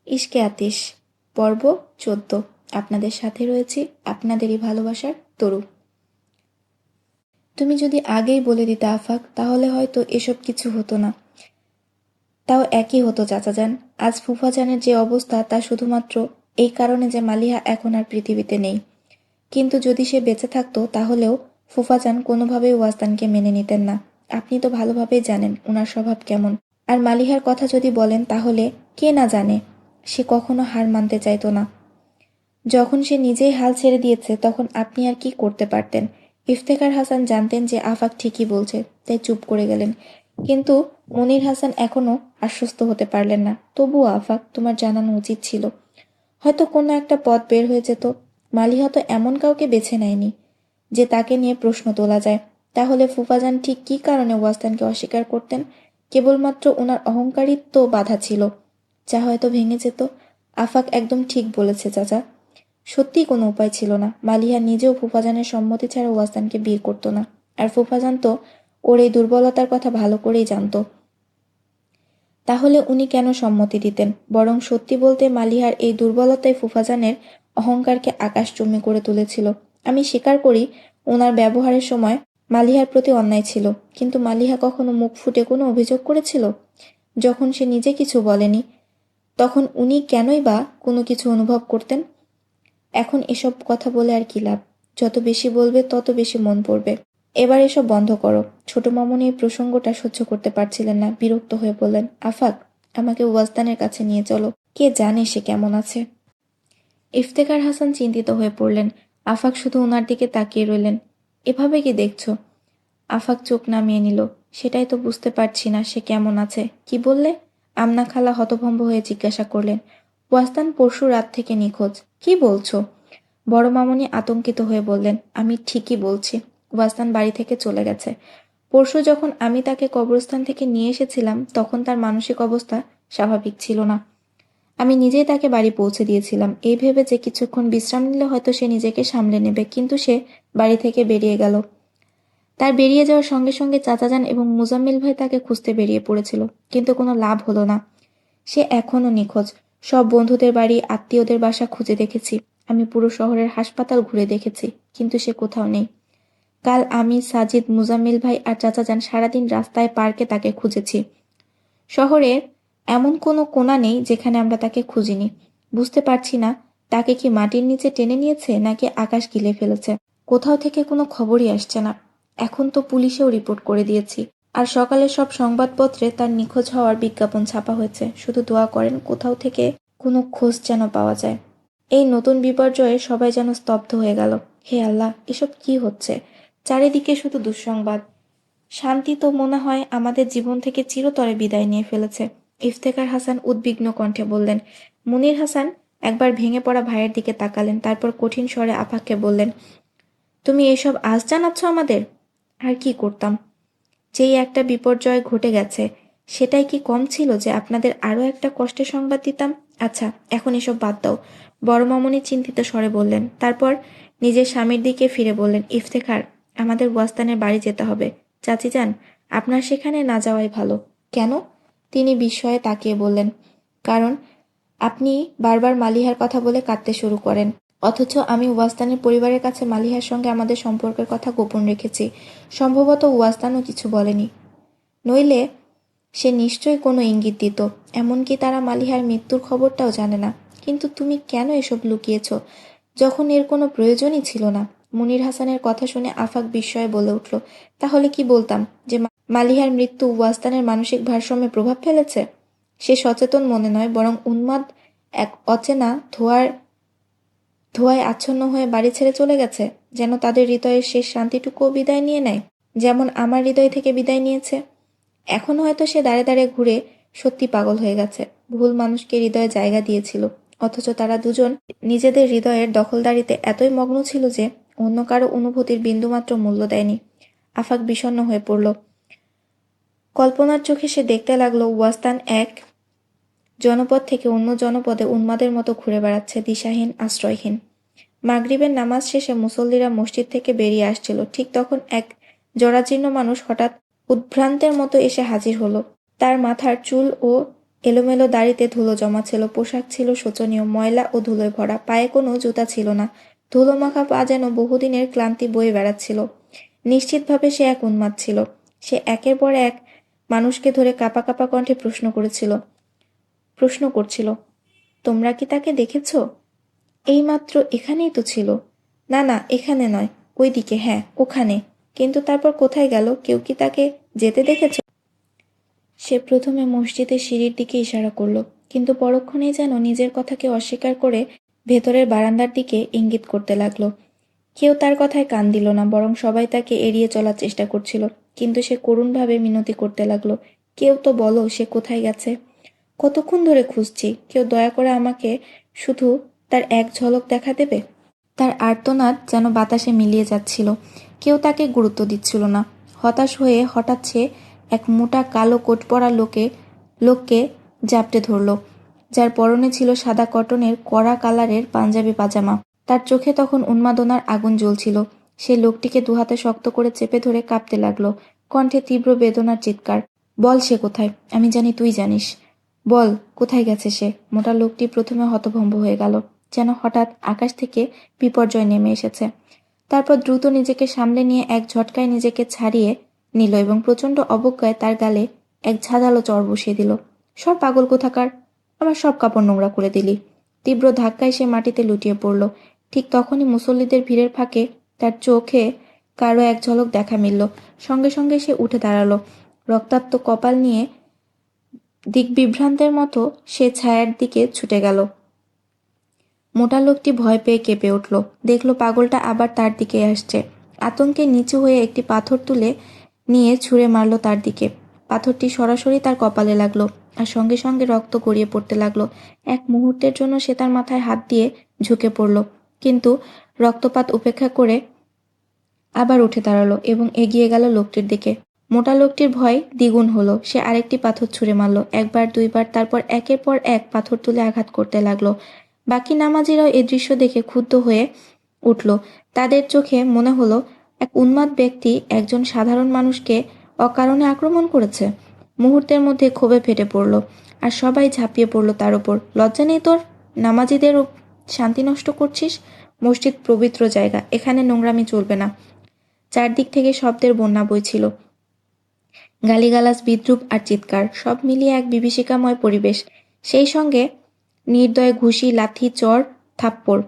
ইশকে আতিশ পর্ব ১৪। আপনাদের সাথে রয়েছি আপনাদেরই ভালোবাসার তরু। তুমি যদি আগেই বলে দিতে আফাক, তাহলে হয়তো এসব কিছু হতো না। তাও একই হতো চাচাজান। আজ ফুফাজানের যে অবস্থা তা শুধুমাত্র এই কারণে যে মালিহা এখন আর পৃথিবীতে নেই। কিন্তু যদি সে বেঁচে থাকতো তাহলেও ফুফাজান কোনোভাবেই ওয়াস্তানকে মেনে নিতেন না। আপনি তো ভালোভাবেই জানেন ওনার স্বভাব কেমন। আর মালিহার কথা যদি বলেন তাহলে কে না জানে সে কখনো হার মানতে চাইতো না। যখন সে নিজেই হাল ছেড়ে দিয়েছে তখন আপনি আর কি করতে পারতেন? ইফতেখার হাসান জানতেন যে আফাক ঠিকই বলছে, তাই চুপ করে গেলেন। কিন্তু মনির হাসান এখনো আশ্বস্ত হতে পারলেন না। তবুও আফাক, তোমার জানানো উচিত ছিল। হয়তো কোনো একটা পথ বের হয়ে যেত। মালিহা তো এমন কাউকে বেছে নেয়নি যে তাকে নিয়ে প্রশ্ন তোলা যায়। তাহলে ফুফাজান ঠিক কী কারণে ওয়াস্তানকে অস্বীকার করতেন? কেবলমাত্র ওনার অহংকারই তো বাধা ছিল, যা হয়তো ভেঙে যেত। আফাক একদম ঠিক বলেছে চাচা। সত্যিই কোনো উপায় ছিল না। মালিহা নিজেও ফুফাজানের সম্মতি ছাড়া ওয়াস্তানকে বিয়ে করতো না। আর ফুফাজান তো ওর এই দুর্বলতার কথা ভালো করেই জানতো। তাহলে উনি কেন সম্মতি দিতেন? বরং সত্যি বলতে মালিহার এই দুর্বলতায় ফুফাজানের অহংকারকে আকাশচুম্বী করে তুলেছিল। আমি স্বীকার করি ওনার ব্যবহারের সময় মালিহার প্রতি অন্যায় ছিল, কিন্তু মালিহা কখনো মুখ ফুটে কোনো অভিযোগ করেছিল? যখন সে নিজে কিছু বলেনি তখন উনি কেনই বা কোনো কিছু অনুভব করতেন? এখন এসব কথা বলে আর কি লাভ? যত বেশি বলবে তত বেশি মন পড়বে। এবার এসব বন্ধ করো। ছোট মামুনি এই প্রসঙ্গটা সহ্য করতে পারছিলেন না, বিরক্ত হয়ে বললেন, আফাক, আমাকে ওয়াস্তানের কাছে নিয়ে চলো। কে জানে সে কেমন আছে। ইফতেখার হাসান চিন্তিত হয়ে পড়লেন। আফাক শুধু ওনার দিকে তাকিয়ে রইলেন। এভাবে কি দেখছো? আফাক চোখ নামিয়ে নিল। সেটাই তো বুঝতে পারছি না সে কেমন আছে। কি বললে? আমনা খালা হতভম্ব হয়ে জিজ্ঞাসা করলেন। ওয়াস্তান পরশু রাত থেকে নিখোঁজ। কি বলছো? বড় মামুনি আতঙ্কিত হয়ে বললেন, আমি ঠিকই বলছি। ওয়াস্তান বাড়ি থেকে চলে গেছে। পরশু যখন আমি তাকে কবরস্থান থেকে নিয়ে এসেছিলাম তখন তার মানসিক অবস্থা স্বাভাবিক ছিল না। আমি নিজেই তাকে বাড়ি পৌঁছে দিয়েছিলাম, এই ভেবে যে কিছুক্ষণ বিশ্রাম নিলে হয়তো সে নিজেকে সামলে নেবে, কিন্তু সে বাড়ি থেকে বেরিয়ে গেল। তার বেরিয়ে যাওয়ার সঙ্গে সঙ্গে চাচাজান এবং মুজাম্মিল ভাই তাকে খুঁজতে বেরিয়ে পড়েছিল, কিন্তু কোনো লাভ হলো না। সে এখনও নিখোঁজ। সব বন্ধুদের বাড়ি, আত্মীয়দের বাসা খুঁজে দেখেছি। আমি পুরো শহরের হাসপাতাল ঘুরে দেখেছি, কিন্তু সে কোথাও নেই। কাল আমি, সাজিদ, মুজাম্মিল ভাই আর চাচাজান সারাদিন রাস্তায়, পার্কে তাকে খুঁজেছি। শহরের এমন কোনো কোণা নেই যেখানে আমরা তাকে খুঁজিনি। বুঝতে পারছি না তাকে কি মাটির নিচে টেনে নিয়েছে নাকি আকাশ গিলে ফেলেছে। কোথাও থেকে কোনো খবরই আসছে না। এখন তো পুলিশেও রিপোর্ট করে দিয়েছি। আর সকালে সব সংবাদপত্রে তার নিখোঁজ হওয়ার বিজ্ঞাপন ছাপা হয়েছে। শুধু দোয়া করেন কোথাও থেকে কোনো খোঁজ যেন পাওয়া যায়। এই নতুন বিপর্যয়ে সবাই যেন স্তব্ধ হয়ে গেল। হে আল্লাহ, এসব কি হচ্ছে? চারিদিকে শুধু দুঃসংবাদ। শান্তি তো মনে হয় আমাদের জীবন থেকে চিরতরে বিদায় নিয়ে ফেলেছে। ইফতেখার হাসান উদ্বিগ্ন কণ্ঠে বললেন। মুনির হাসান একবার ভেঙে পড়া ভাইয়ের দিকে তাকালেন, তারপর কঠিন স্বরে আফাককে বললেন, তুমি এসব আজ জানাচ্ছ আমাদের? আর কি করতাম? যেই একটা বিপর্যয় ঘটে গেছে সেটাই কি কম ছিল যে আপনাদের আরও একটা কষ্টের সংবাদ দিতাম? আচ্ছা, এখন এসব বাদ দাও, বড় মামুনি চিন্তিত স্বরে বললেন। তারপর নিজের স্বামীর দিকে ফিরে বললেন, ইফতেখার, আমাদের ওয়াস্তানের বাড়ি যেতে হবে। চাচি যান, আপনার সেখানে না যাওয়াই ভালো। কেন? তিনি বিস্ময়ে তাকিয়ে বললেন, কারণ আপনি বারবার মালিহার কথা বলে কাঁদতে শুরু করেন, অথচ আমি ওয়াস্তানের পরিবারের কাছে মালিহার সঙ্গে আমাদের সম্পর্কের কথা গোপন রেখেছি। সম্ভবত ওয়াস্তানও কিছু বলেনি, নইলে সে নিশ্চয়ই কোনো ইঙ্গিত দিত। এমনকি তারা মালিহার মৃত্যুর খবরটাও জানে না। কিন্তু তুমি কেন এসব লুকিয়েছ যখন এর কোনো প্রয়োজনই ছিল না? মুনির হাসানের কথা শুনে আফাক বিস্ময়ে বলে উঠল, তাহলে কি বলতাম যে মালিহার মৃত্যু ওয়াস্তানের মানসিক ভারসাম্যে প্রভাব ফেলেছে? সে সচেতন মনে নয়, বরং উন্মাদ এক অচেনা ধোঁয়ায় আচ্ছন্ন হয়ে বাড়ি ছেড়ে চলে গেছে, যেন তাদের হৃদয়ের শেষ শান্তিটুকুও বিদায় নিয়ে নেয়, যেমন আমার হৃদয় থেকে বিদায় নিয়েছে। এখন হয়তো সে দাঁড়ে দাঁড়ে ঘুরে সত্যি পাগল হয়ে গেছে, ভুল মানুষকে হৃদয়ে জায়গা দিয়েছিল। অথচ তারা দুজন নিজেদের হৃদয়ের দখলদারিতে এতই মগ্ন ছিল যে অন্য কারো অনুভূতির বিন্দুমাত্র মূল্য দেয়নি। আফাক বিষণ্ণ হয়ে পড়ল। কল্পনার চোখে সে দেখতে লাগলো ওয়াস্তান এক জনপদ থেকে অন্য জনপদে উন্মাদের মতো ঘুরে বেড়াচ্ছে, দিশাহীন, আশ্রয়হীন। মাগরিবের নামাজ শেষে মুসল্লিরা মসজিদ থেকে বেরিয়ে আসছিল। ঠিক তখন এক জরাজীর্ণ মানুষ হঠাৎ উদ্ভ্রান্তের মতো এসে হাজির হলো। তার মাথার চুল ও এলোমেলো দাড়িতে ধুলো জমা ছিল, পোশাক ছিল শোচনীয়, ময়লা ও ধুলোয় ভরা, পায়ে কোনো জুতা ছিল না, ধুলো মাখা পা যেন বহুদিনের ক্লান্তি বয়ে বেড়াচ্ছিল। নিশ্চিতভাবে সে এক উন্মাদ ছিল। সে একের পর এক মানুষকে ধরে কাঁপা কাঁপা কণ্ঠে প্রশ্ন করছিল, তোমরা কি তাকে দেখেছ? এইমাত্র এখানেই তো ছিল। না না, এখানে নয়, ওইদিকে, হ্যাঁ ওখানে। কিন্তু তারপর কোথায় গেল? কেউ কি তাকে যেতে দেখেছ? সে প্রথমে মসজিদের সিঁড়ির দিকে ইশারা করল, কিন্তু পরক্ষণেই যেন নিজের কথাকে অস্বীকার করে ভেতরের বারান্দার দিকে ইঙ্গিত করতে লাগলো। কেউ তার কথায় কান দিল না, বরং সবাই তাকে এড়িয়ে চলার চেষ্টা করছিল। কিন্তু সে করুণভাবে মিনতি করতে লাগলো, কেউ তো বলো সে কোথায় গেছে? কতক্ষণ ধরে খুঁজছি, কেউ দয়া করে আমাকে শুধু তার এক ঝলক দেখা দেবে? তার আর্তনাদ যেন বাতাসে মিলিয়ে যাচ্ছিল। কেউ তাকে গুরুত্ব দিচ্ছিল না। হতাশ হয়ে হঠাৎ সে এক মোটা কালো কোট পরা লোককে জাপটে ধরল, যার পরনে ছিল সাদা কটনের কড়া কালারের পাঞ্জাবি পাজামা। তার চোখে তখন উন্মাদনার আগুন জ্বলছিল। সে লোকটিকে দুহাতে শক্ত করে চেপে ধরে কাঁপতে লাগলো, কণ্ঠে তীব্র বেদনার চিৎকার। বল সে কোথায়? আমি জানি তুই জানিস। বল কোথায় গেছে সে? মোটা লোকটি প্রথমে হতভম্ব হয়ে গেল, যেন হঠাৎ আকাশ থেকে বিপর্যয় নেমে এসেছে। তারপর দ্রুত নিজেকে সামলে নিয়ে এক ঝটকায় নিজেকে ছাড়িয়ে নিল এবং প্রচণ্ড অবজ্ঞায় তার গালে এক ঝাঁঝালো চড় বসিয়ে দিল। সব পাগল কোথাকার, আমার সব কাপড় নোংরা করে দিলি। তীব্র ধাক্কায় সে মাটিতে লুটিয়ে পড়ল। ঠিক তখনই মুসল্লিদের ভিড়ের ফাঁকে তার চোখে কারো এক ঝলক দেখা মিলল। সঙ্গে সঙ্গে সে উঠে দাঁড়ালো। রক্তাক্ত কপাল নিয়ে দিকবিভ্রান্তের মতো সে ছায়ার দিকে ছুটে গেল। মোটা লোকটি ভয় পেয়ে কেঁপে উঠল। দেখল পাগলটা আবার তার দিকে আসছে। আতঙ্কে নিচু হয়ে একটি পাথর তুলে নিয়ে ছুঁড়ে মারল তার দিকে। পাথরটি সরাসরি তার কপালে লাগলো, আর সঙ্গে সঙ্গে রক্ত গড়িয়ে পড়তে লাগলো। এক মুহূর্তের জন্য সে তার মাথায় হাত দিয়ে ঝুঁকে পড়ল, কিন্তু রক্তপাত উপেক্ষা করে আবার উঠে দাঁড়ালো এবং এগিয়ে গেল লোকটির দিকে। মোটা লোকটির ভয় দ্বিগুণ হলো। সে আরেকটি পাথর ছুঁড়ে মারল, একবার দুইবার, তারপর একের পর এক পাথর তুলে আঘাত করতে লাগলো। বাকি নামাজিরাও এ দৃশ্য দেখে ক্ষুব্ধ হয়ে উঠল। তাদের চোখে মনে হলো এক উন্মাদ ব্যক্তি একজন সাধারণ মানুষকে অকারণে আক্রমণ করেছে। মুহূর্তের মধ্যে ক্ষোভে ফেটে পড়ল, আর সবাই ঝাঁপিয়ে পড়ল তার ওপর। লজ্জা নেই তোর? নামাজিদের শান্তি নষ্ট করছিস? মসজিদ পবিত্র জায়গা, এখানে নোংরামি চলবে না। চারদিক থেকে শব্দের বন্যা বইছিল, গালিগালাজ, বিদ্রূপ আর চিৎকার, সব মিলিয়ে এক বিভীষিকাময় পরিবেশ। সেই সঙ্গে নির্দয় ঘুষি, লাথি, চড়, থাপ্পড়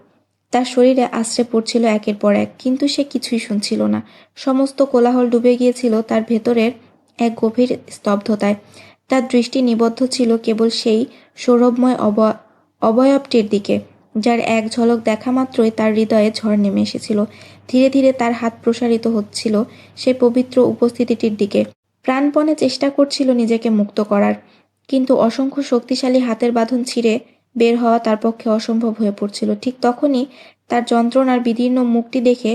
তার শরীরে আছড়ে পড়ছিল একের পর এক, কিন্তু সে কিছুই শুনছিল না। সমস্ত কোলাহল ডুবে গিয়েছিল তার ভেতরের এক গভীর স্তব্ধতায়। তার দৃষ্টি নিবদ্ধ ছিল কেবল সেই সৌরভময় অবয়বটির দিকে, যার এক ঝলক দেখা মাত্রই তার হৃদয়ে ঝড় নেমে এসেছিল। ধীরে ধীরে তার হাত প্রসারিত হচ্ছিল সেই পবিত্র উপস্থিতিটির দিকে। প্রাণপণে চেষ্টা করছিল নিজেকে মুক্ত করার, কিন্তু অসংখ্য শক্তিশালী হাতের বাঁধন ছিঁড়ে বের হওয়া তার পক্ষে অসম্ভব হয়ে পড়ছিল। ঠিক তখনই তার যন্ত্রণার বিদীর্ণ মুখটি দেখে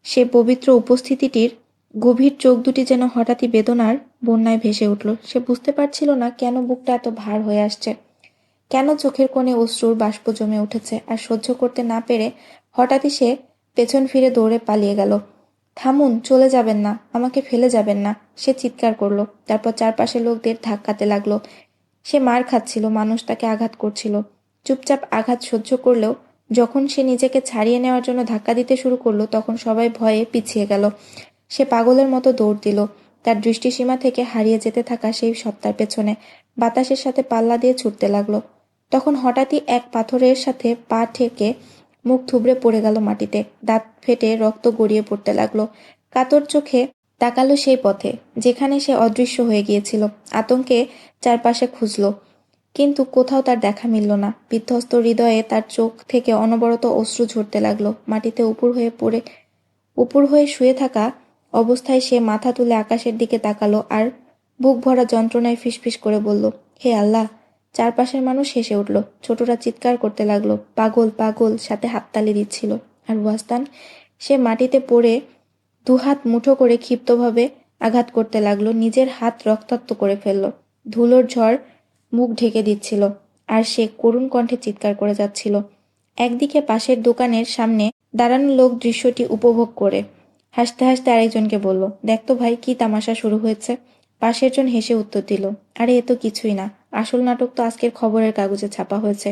সে পবিত্র উপস্থিতিটির গভীর চোখ দুটি যেন হঠাৎই বেদনার বন্যায় ভেসে উঠল। সে বুঝতে পারছিল না কেন বুকটা এত ভার হয়ে আসছে, কেন চোখের কোণে অশ্রুর বাষ্প জমে উঠেছে। আর সহ্য করতে না পেরে হঠাৎই সে পেছন ফিরে দৌড়ে পালিয়ে গেল। থামুন, চলে যাবেন না, আমাকে ফেলে যাবেন না, সে চিৎকার করলো। তারপর চারপাশের লোকদের ধাক্কাতে লাগলো। সে মার খাচ্ছিল, মানুষ তাকে আঘাত করছিল। চুপচাপ আঘাত সহ্য করলেও যখন সে নিজেকে ছাড়িয়ে নেওয়ার জন্য ধাক্কা দিতে শুরু করলো, তখন সবাই ভয়ে পিছিয়ে গেল। সে পাগলের মতো দৌড় দিল, তার দৃষ্টিসীমা থেকে হারিয়ে যেতে থাকা সেই সত্তার পেছনে। বাতাসের সাথে পাল্লা দিয়ে ছুটতে লাগলো। তখন হঠাৎই এক পাথরের সাথে পা ঠেকে মুখ থুবড়ে পড়ে গেল মাটিতে। দাঁত ফেটে রক্ত গড়িয়ে পড়তে লাগলো। কাতর চোখে তাকালো সেই পথে যেখানে সে অদৃশ্য হয়ে গিয়েছিল। আতঙ্কে চারপাশে খুঁজল, কিন্তু কোথাও তার দেখা মিলল না। বিধ্বস্ত হৃদয়ে তার চোখ থেকে অনবরত অশ্রু ঝরতে লাগলো। মাটিতে উপুর হয়ে শুয়ে থাকা অবস্থায় সে মাথা তুলে আকাশের দিকে তাকালো আর বুক ভরা যন্ত্রণায় ফিসফিস করে বলল, হে আল্লাহ! চারপাশের মানুষ হেসে উঠল। ছোটরা চিৎকার করতে লাগলো, পাগল পাগল, সাথে হাততালি দিচ্ছিল। আর ওয়াস্তান, সে মাটিতে পড়ে দুহাত মুঠো করে ক্ষিপ্তভাবে আঘাত করতে লাগলো। নিজের হাত রক্তাক্ত করে ফেলল। ধুলোর ঝড় মুখ ঢেকে দিচ্ছিল, আর সে করুণ কণ্ঠে চিৎকার করে যাচ্ছিল। একদিকে পাশের দোকানের সামনে দাঁড়ানো লোক দৃশ্যটি উপভোগ করে হাসতে হাসতে আরেকজনকে বলল, দেখ তো ভাই, কি তামাশা শুরু হয়েছে। পাশের জন হেসে উত্তর দিল, আরে এ তো কিছুই না, আসল নাটক তো আজকের খবরের কাগজে ছাপা হয়েছে।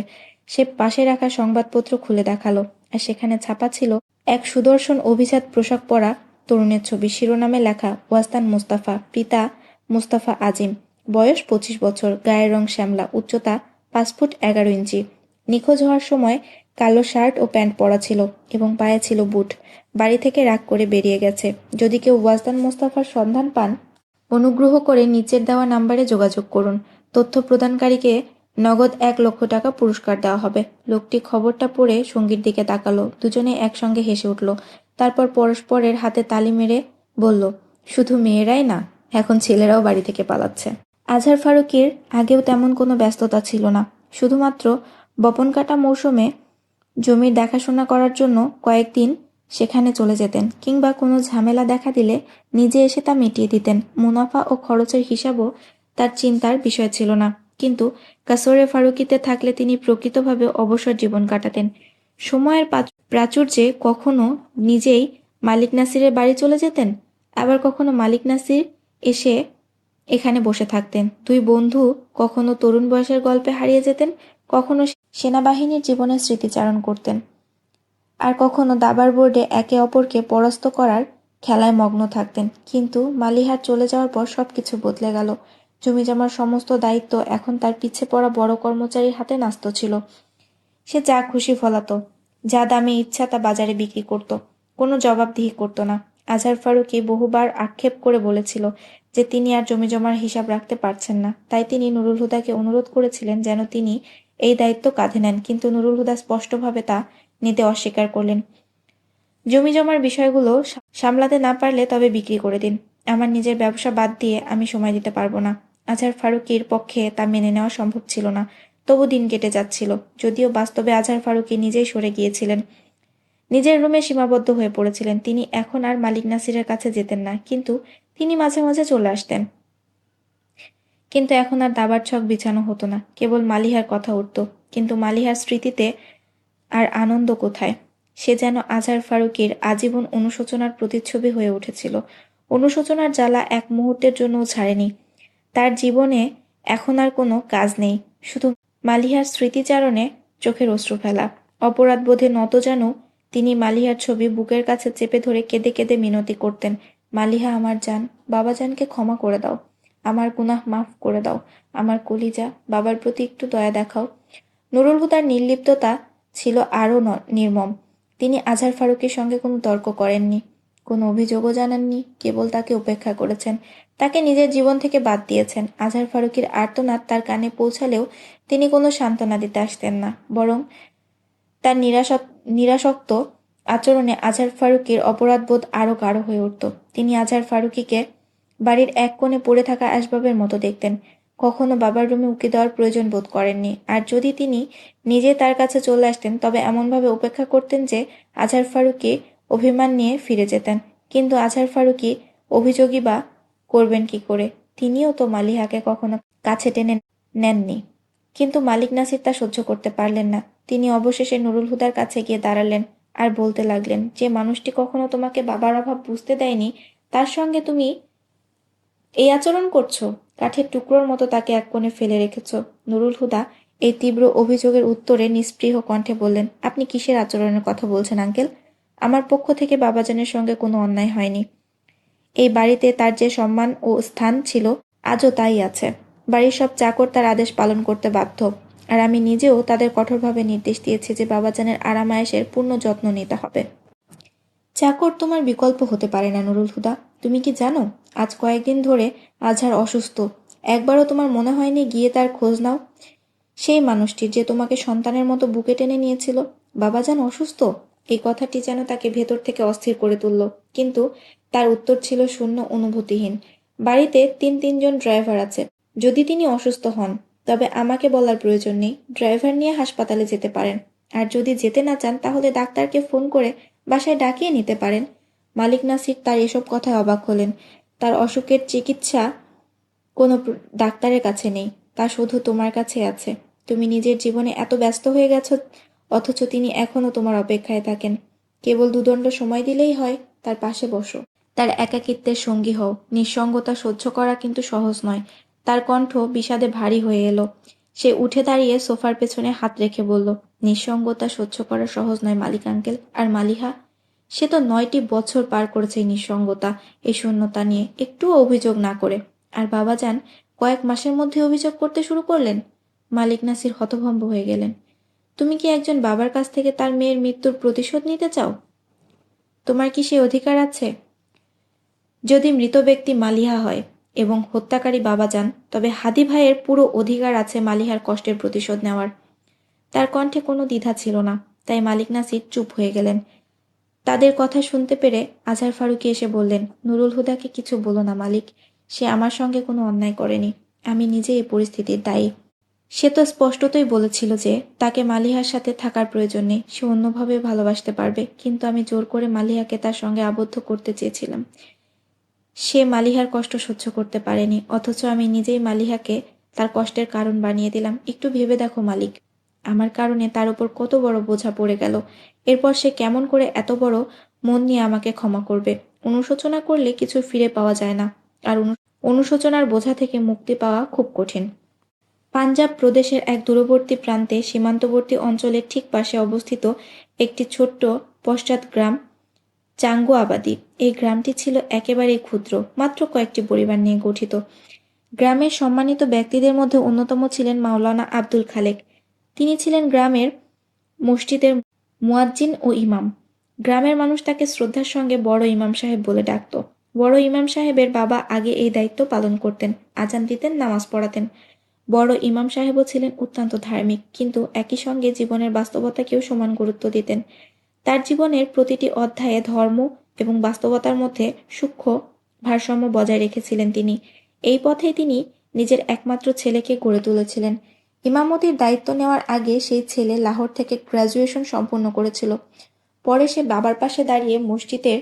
সে পাশে রাখা সংবাদপত্র খুলে দেখালো, আর সেখানে ছাপা ছিল এক সুদর্শন অভিজাত পোশাক পরা তরুণের ছবি। শিরোনামে লেখা, ওয়াস্তান মুস্তাফা, পিতা মুস্তাফা আজিম, বয়স 25 বছর, গায়ের রং শ্যামলা, উচ্চতা 5 ফুট 11 ইঞ্চি। নিখোঁজ হওয়ার সময় কালো শার্ট ও প্যান্ট পরা ছিল এবং পায়ে ছিল বুট। বাড়ি থেকে রাগ করে বেরিয়ে গেছে। যদি কেউ ওয়াস্তান মোস্তাফার সন্ধান পান, অনুগ্রহ করে নিচের দেওয়া নাম্বারে যোগাযোগ করুন। তথ্য প্রদানকারীকে নগদ 1 লক্ষ টাকা পুরস্কার দেওয়া হবে। লোকটি খবরটা পড়ে সঙ্গীর দিকে তাকালো। দুজনে একসঙ্গে হেসে উঠল। তারপর পরস্পরের হাতে তালি মেরে বলল, শুধু মেয়েরাই না, এখন ছেলেরাও বাড়ি থেকে পালাচ্ছে। আজহার ফারুকীর আগেও তেমন কোনো ব্যস্ততা ছিল না। শুধুমাত্র বপন কাটা মৌসুমে জমির দেখাশোনা করার জন্য কয়েকদিন সেখানে চলে যেতেন, কিংবা কোনো ঝামেলা দেখা দিলে নিজে এসে তা মিটিয়ে দিতেন। মুনাফা ও খরচের হিসাবও তার চিন্তার বিষয় ছিল না। কিন্তু কাসরে ফারুকিতে থাকলে তিনি প্রকৃতভাবে অবসর জীবন কাটাতেন। সময়ের প্রাচুর্যে কখনো নিজেই মালিক নাসিরের বাড়ি চলে যেতেন, আবার কখনো মালিক নাসির এসে এখানে বসে থাকতেন। দুই বন্ধু কখনো তরুণ বয়সের গল্পে হারিয়ে যেতেন, কখনো সেনাবাহিনীর জীবনের স্মৃতিচারণ করতেন, আর কখনো দাবার বোর্ডে একে অপরকে পরাস্ত করার খেলায় মগ্ন থাকতেন। কিন্তু মালিহার চলে যাওয়ার পর সবকিছু বদলে গেল। জমিজমার সমস্ত দায়িত্ব এখন তার পিছে পড়া বড় কর্মচারীর হাতে ন্যস্ত ছিল। সে যা খুশি ফলাতো, যা দামে ইচ্ছা তা বাজারে বিক্রি করত, কোনো জবাবদিহি করত না। আজহার ফারুকী বহুবার আক্ষেপ করে বলেছিল যে তিনি আর জমিজমার হিসাব রাখতে পারছেন না। তাই তিনি নুরুল হুদাকে অনুরোধ করেছিলেন যেন তিনি এই দায়িত্ব কাঁধে নেন, কিন্তু নুরুল হুদা স্পষ্টভাবে তা নিতে অস্বীকার করলেন। জমিজমার বিষয়গুলো সামলাতে না পারলে তবে বিক্রি করে দিন। আমার নিজের ব্যবসা বাদ দিয়ে আমি সময় দিতে পারবো না। আজহার ফারুকীর পক্ষে তা মেনে নেওয়া সম্ভব ছিল না। তবু দিন কেটে যাচ্ছিল, যদিও বাস্তবে আজহার ফারুকী নিজেই সরে গিয়েছিলেন, নিজের রুমে সীমাবদ্ধ হয়ে পড়েছিলেন। তিনি এখন আর মালিক নাসিরের কাছে যেতেন না, কিন্তু তিনি মাঝে মাঝে চলে আসতেন। কিন্তু এখন আর দাবার ছক বিছানো হতো না, কেবল মালিহার কথা উঠত। কিন্তু মালিহার স্মৃতিতে আর আনন্দ কোথায়? সে যেন আজহার ফারুকীর আজীবন অনুশোচনার প্রতিচ্ছবি হয়ে উঠেছিল। অনুশোচনার জ্বালা এক মুহূর্তের জন্যও ছাড়েনি। তার জীবনে এখন আর কোনো কাজ নেই, শুধু মালিহার স্মৃতিচারণে চোখের অশ্রু ফেলা। অপরাধবোধে নত যেন তিনি মালিহার ছবি বুকের কাছে চেপে ধরে কেঁদে কেঁদে মিনতি করতেন, মালিহা আমার জান, বাবাজানকে ক্ষমা করে দাও, আমার গুনাহ মাফ করে দাও, আমার কলিজা, বাবার প্রতি একটু দয়া দেখাও। নুরুল হুদার নির্লিপ্ততা ছিল আরও নির্মম। তিনি আজহার ফারুকীর সঙ্গে কোনো তর্ক করেননি, কোনো অভিযোগও জানাননি, কেবল তাকে উপেক্ষা করেছেন, তাকে নিজের জীবন থেকে বাদ দিয়েছেন। আজহার ফারুকীর আর্তনাদ তার কানে পৌঁছালেও তিনি কোনো সান্ত্বনা দিতে আসতেন না, বরং তার নিরাসক্ত আচরণে আজহার ফারুকীর অপরাধবোধ আরও গাঢ় হয়ে উঠত। তিনি আজহার ফারুকীকে বাড়ির এক কোণে পড়ে থাকা আসবাবের মতো দেখতেন, কখনো বাবার রুমে উকি দেওয়ার প্রয়োজন বোধ করেননি। আর যদি তিনি নিজে তার কাছে চলে আসতেন, তবে এমনভাবে উপেক্ষা করতেন যে আজহার ফারুকী অভিমান নিয়ে ফিরে যেতেন। কিন্তু আজহার ফারুকী অভিযোগই বা করবেন কি করে? তিনিও তো মালিহাকে কখনো কাছে টেনে নেননি। কিন্তু মালিক নাসির তা সহ্য করতে পারলেন না। তিনি অবশেষে নুরুল হুদার কাছে গিয়ে দাঁড়ালেন আর বলতে লাগলেন, যে মানুষটি কখনো তোমাকে বাবার অভাব বুঝতে দেয়নি, তার সঙ্গে তুমি এই আচরণ করছো। কাঠের টুকরোর মতো তাকে এক কোণে ফেলে রেখেছ। নুরুল হুদা এই তীব্র অভিযোগের উত্তরে নিস্পৃহ কণ্ঠে বললেন, আপনি কিসের আচরণের কথা বলছেন আঙ্কেল? আমার পক্ষ থেকে বাবাজানের সঙ্গে কোনো অন্যায় হয়নি। এই বাড়িতে তার যে সম্মান ও স্থান ছিল, আজও তাই আছে। বাড়ির সব চাকর তার আদেশ পালন করতে বাধ্য, আর আমি নিজেও তাদের কঠোরভাবে নির্দেশ দিয়েছি যে বাবাজানের আরাম আয়েশের পূর্ণ যত্ন নিতে হবে। চাকর তোমার বিকল্প হতে পারে না নুরুল হুদা। তুমি কি জানো, আজ কয়েকদিন ধরে আজহার অসুস্থ। একবারও তোমার মনে হয়নি গিয়ে তার খোঁজ নাও? সেই মানুষটি যে তোমাকে সন্তানের মতো বুকে টেনে নিয়েছিল। বাবাজান অসুস্থ, এই কথাটি যেন তাকে ভেতর থেকে অস্থির করে তুলল। কিন্তু তার উত্তর ছিল শূন্য, অনুভূতিহীন। বাড়িতে তিনজন ড্রাইভার আছে। যদি তিনি অসুস্থ হন, তবে আমাকে বলার প্রয়োজন নেই, ড্রাইভার নিয়ে হাসপাতালে যেতে পারেন। আর যদি যেতে না চান, তাহলে ডাক্তারকে ফোন করে বাসায় ডাকিয়ে নিতে পারেন। মালিক নাসির তার এসব কথায় অবাক হলেন। তার অসুখের চিকিৎসা কোনো ডাক্তারের কাছে নেই, তা শুধু তোমার কাছে আছে। তুমি নিজের জীবনে এত ব্যস্ত হয়ে গেছো, অথচ তিনি এখনো তোমার অপেক্ষায় থাকেন। কেবল দুদণ্ড সময় দিলেই হয়, তার পাশে বসো, তার একাকিত্বের সঙ্গী হও। নিঃসঙ্গতা সহ্য করা কিন্তু সহজ নয়। তার কণ্ঠ বিষাদে ভারী হয়ে এলো। সে উঠে দাঁড়িয়ে সোফার পেছনে হাত রেখে বলল, নিঃসঙ্গতা সহ্য করা সহজ নয় মালিক আঙ্কেল। আর মালিহা, সে তো 9টি বছর পার করেছে এই নিঃসঙ্গতা, এই শূন্যতা নিয়ে, একটুও অভিযোগ না করে। আর বাবাজান কয়েক মাসের মধ্যে অভিযোগ করতে শুরু করলেন। মালিক নাসির হতভম্ব হয়ে গেলেন। তুমি কি একজন বাবার কাছ থেকে তার মেয়ের মৃত্যুর প্রতিশোধ নিতে চাও? তোমার কি সে অধিকার আছে? যদি মৃত ব্যক্তি মালিহা হয় এবং হত্যাকারী বাবাজান, তবে হাদি ভাইয়ের পুরো অধিকার আছে মালিহার কষ্টের প্রতিশোধ নেওয়ার। তার কণ্ঠে কোনো দ্বিধা ছিল না, তাই মালিক নাসির চুপ হয়ে গেলেন। তাদের কথা শুনতে পেরে আজহার ফারুকী এসে বললেন, নুরুল হুদাকে কিছু বলো না মালিক, সে আমার সঙ্গে কোনো অন্যায় করেনি। আমি নিজে এই পরিস্থিতির দায়ী। সে তো স্পষ্টতই বলেছিল যে তাকে মালিহার সাথে থাকার প্রয়োজন নেই, সে অন্যভাবে ভালোবাসতে পারবে, কিন্তু আমি জোর করে মালিহাকে তার সঙ্গে আবদ্ধ করতে চেয়েছিলাম। সে মালিহার কষ্ট সহ্য করতে পারেনি, অথচ আমি নিজেই মালিহাকে তার কষ্টের কারণ বানিয়ে দিলাম। একটু ভেবে দেখো মালিক, আমার কারণে তার উপর কত বড় বোঝা পড়ে গেল। এরপর সে কেমন করে এত বড় মন নিয়ে আমাকে ক্ষমা করবে? অনুশোচনা করলে কিছু ফিরে পাওয়া যায় না, আর অনুশোচনার বোঝা থেকে মুক্তি পাওয়া খুব কঠিন। পাঞ্জাব প্রদেশের এক দূরবর্তী প্রান্তে সীমান্তবর্তী অঞ্চলের ঠিক পাশে অবস্থিত একটি ছোট্ট পশ্চাৎ গ্রাম চাঙ্গু আবাদি। এই গ্রামটি ছিল একেবারেই ক্ষুদ্র, মাত্র কয়েকটি পরিবার নিয়ে গঠিত। গ্রামের সম্মানিত ব্যক্তিদের মধ্যে অন্যতম ছিলেন মাওলানা আব্দুল খালেক। তিনি ছিলেন গ্রামের মসজিদের মুয়াজ্জিন ও ইমাম। গ্রামের মানুষ তাকে শ্রদ্ধার সঙ্গে বড় ইমাম সাহেব বলে ডাকত। বড় ইমাম সাহেবের বাবা আগে এই দায়িত্ব পালন করতেন, আজান দিতেন, নামাজ পড়াতেন। বড় ইমাম সাহেবও ছিলেন অত্যন্ত ধার্মিক, কিন্তু একই সঙ্গে জীবনের বাস্তবতাকেও সমান গুরুত্ব দিতেন। তার জীবনের প্রতিটি অধ্যায়ে ধর্ম এবং বাস্তবতার মধ্যে সূক্ষ্ম ভারসাম্য বজায় রেখেছিলেন তিনি। এই পথেই তিনি নিজের একমাত্র ছেলেকে গড়ে তুলেছিলেন। ইমামতির দায়িত্ব নেওয়ার আগে সেই ছেলে লাহোর থেকে গ্র্যাজুয়েশন সম্পন্ন করেছিল। পরে সে বাবার পাশে দাঁড়িয়ে মসজিদের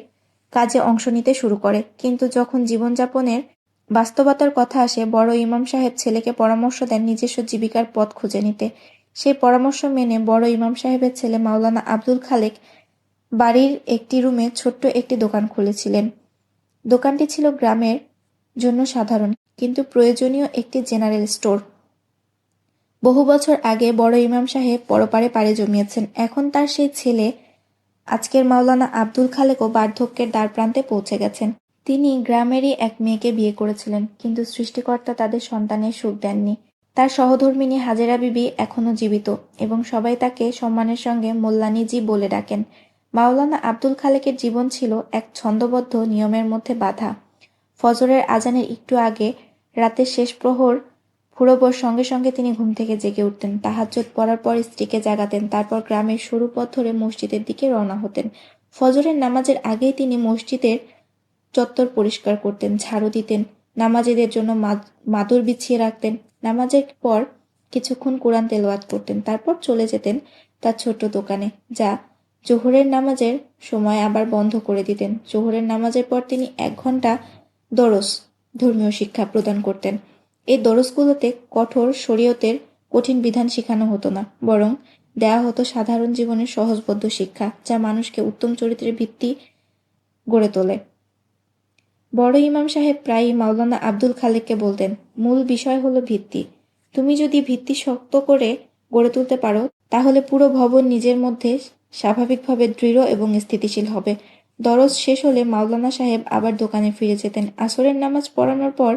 কাজে অংশ নিতে শুরু করে, কিন্তু যখন জীবনযাপনের বাস্তবতার কথা আসে, বড় ইমাম সাহেব ছেলেকে পরামর্শ দেন নিজস্ব জীবিকার পথ খুঁজে নিতে। সেই পরামর্শ মেনে বড় ইমাম সাহেবের ছেলে মাওলানা আব্দুল খালেক বাড়ির একটি রুমে ছোট্ট একটি দোকান খুলেছিলেন। দোকানটি ছিল গ্রামের জন্য সাধারণ কিন্তু প্রয়োজনীয় একটি জেনারেল স্টোর। বহু বছর আগে বড় ইমাম সাহেব পরপারে পাড়ি জমিয়েছেন। এখন তার সেই ছেলে, আজকের মাওলানা আব্দুল খালেকও বার্ধক্যের দ্বারপ্রান্তে পৌঁছে গেছেন। তিনি গ্রামেরই এক মেয়েকে বিয়ে করেছিলেন, কিন্তু সৃষ্টিকর্তা তাদের সন্তানের সুখ দেননি। তার সহধর্মিণী হাজেরা বিবি এখনও জীবিত এবং সবাই তাকে সম্মানের সঙ্গে মোল্লানিজি বলে ডাকেন। মাওলানা আব্দুল খালেকের জীবন ছিল এক ছন্দবদ্ধ নিয়মের মধ্যে বাঁধা। ফজরের আজানের একটু আগে, রাতের শেষ প্রহর ফুরোবার সঙ্গে সঙ্গে তিনি ঘুম থেকে জেগে উঠতেন, তাহাজ্জুদ পড়ার পর স্ত্রীকে জাগাতেন, তারপর গ্রামের সরু পথ ধরে মসজিদের দিকে রওনা হতেন। ফজরের নামাজের আগেই তিনি মসজিদের চত্বর পরিষ্কার করতেন, ঝাড়ু দিতেন, নামাজীদের জন্য মাদুর বিছিয়ে রাখতেন। নামাজের পর কিছুক্ষণ কোরআন তেলাওয়াত করতেন, তারপর চলে যেতেন তার ছোট্ট দোকানে, যা জোহরের নামাজের সময় আবার বন্ধ করে দিতেন। জোহরের নামাজের পর তিনি 1 ঘন্টা দরস, ধর্মীয় শিক্ষা প্রদান করতেন। এই দরসগুলোতে কঠোর শরীয়তের কঠিন বিধান শেখানো হতো না, বরং দেয়া হতো সাধারণ জীবনের সহজবোধ্য শিক্ষা, যা মানুষকে উত্তম চরিত্রের ভিত্তি গড়ে তোলে। বড় ইমাম সাহেব প্রায়ই মাওলানা আব্দুল খালেককে বলতেন, মূল বিষয় হলো ভিত্তি। তুমি যদি ভিত্তি শক্ত করে গড়ে তুলতে পারো, তাহলে পুরো ভবন নিজের মধ্যে স্বাভাবিকভাবে দৃঢ় এবং স্থিতিশীল হবে। দরস শেষ হলে মাওলানা সাহেব আবার দোকানে ফিরে যেতেন। আসরের নামাজ পড়ানোর পর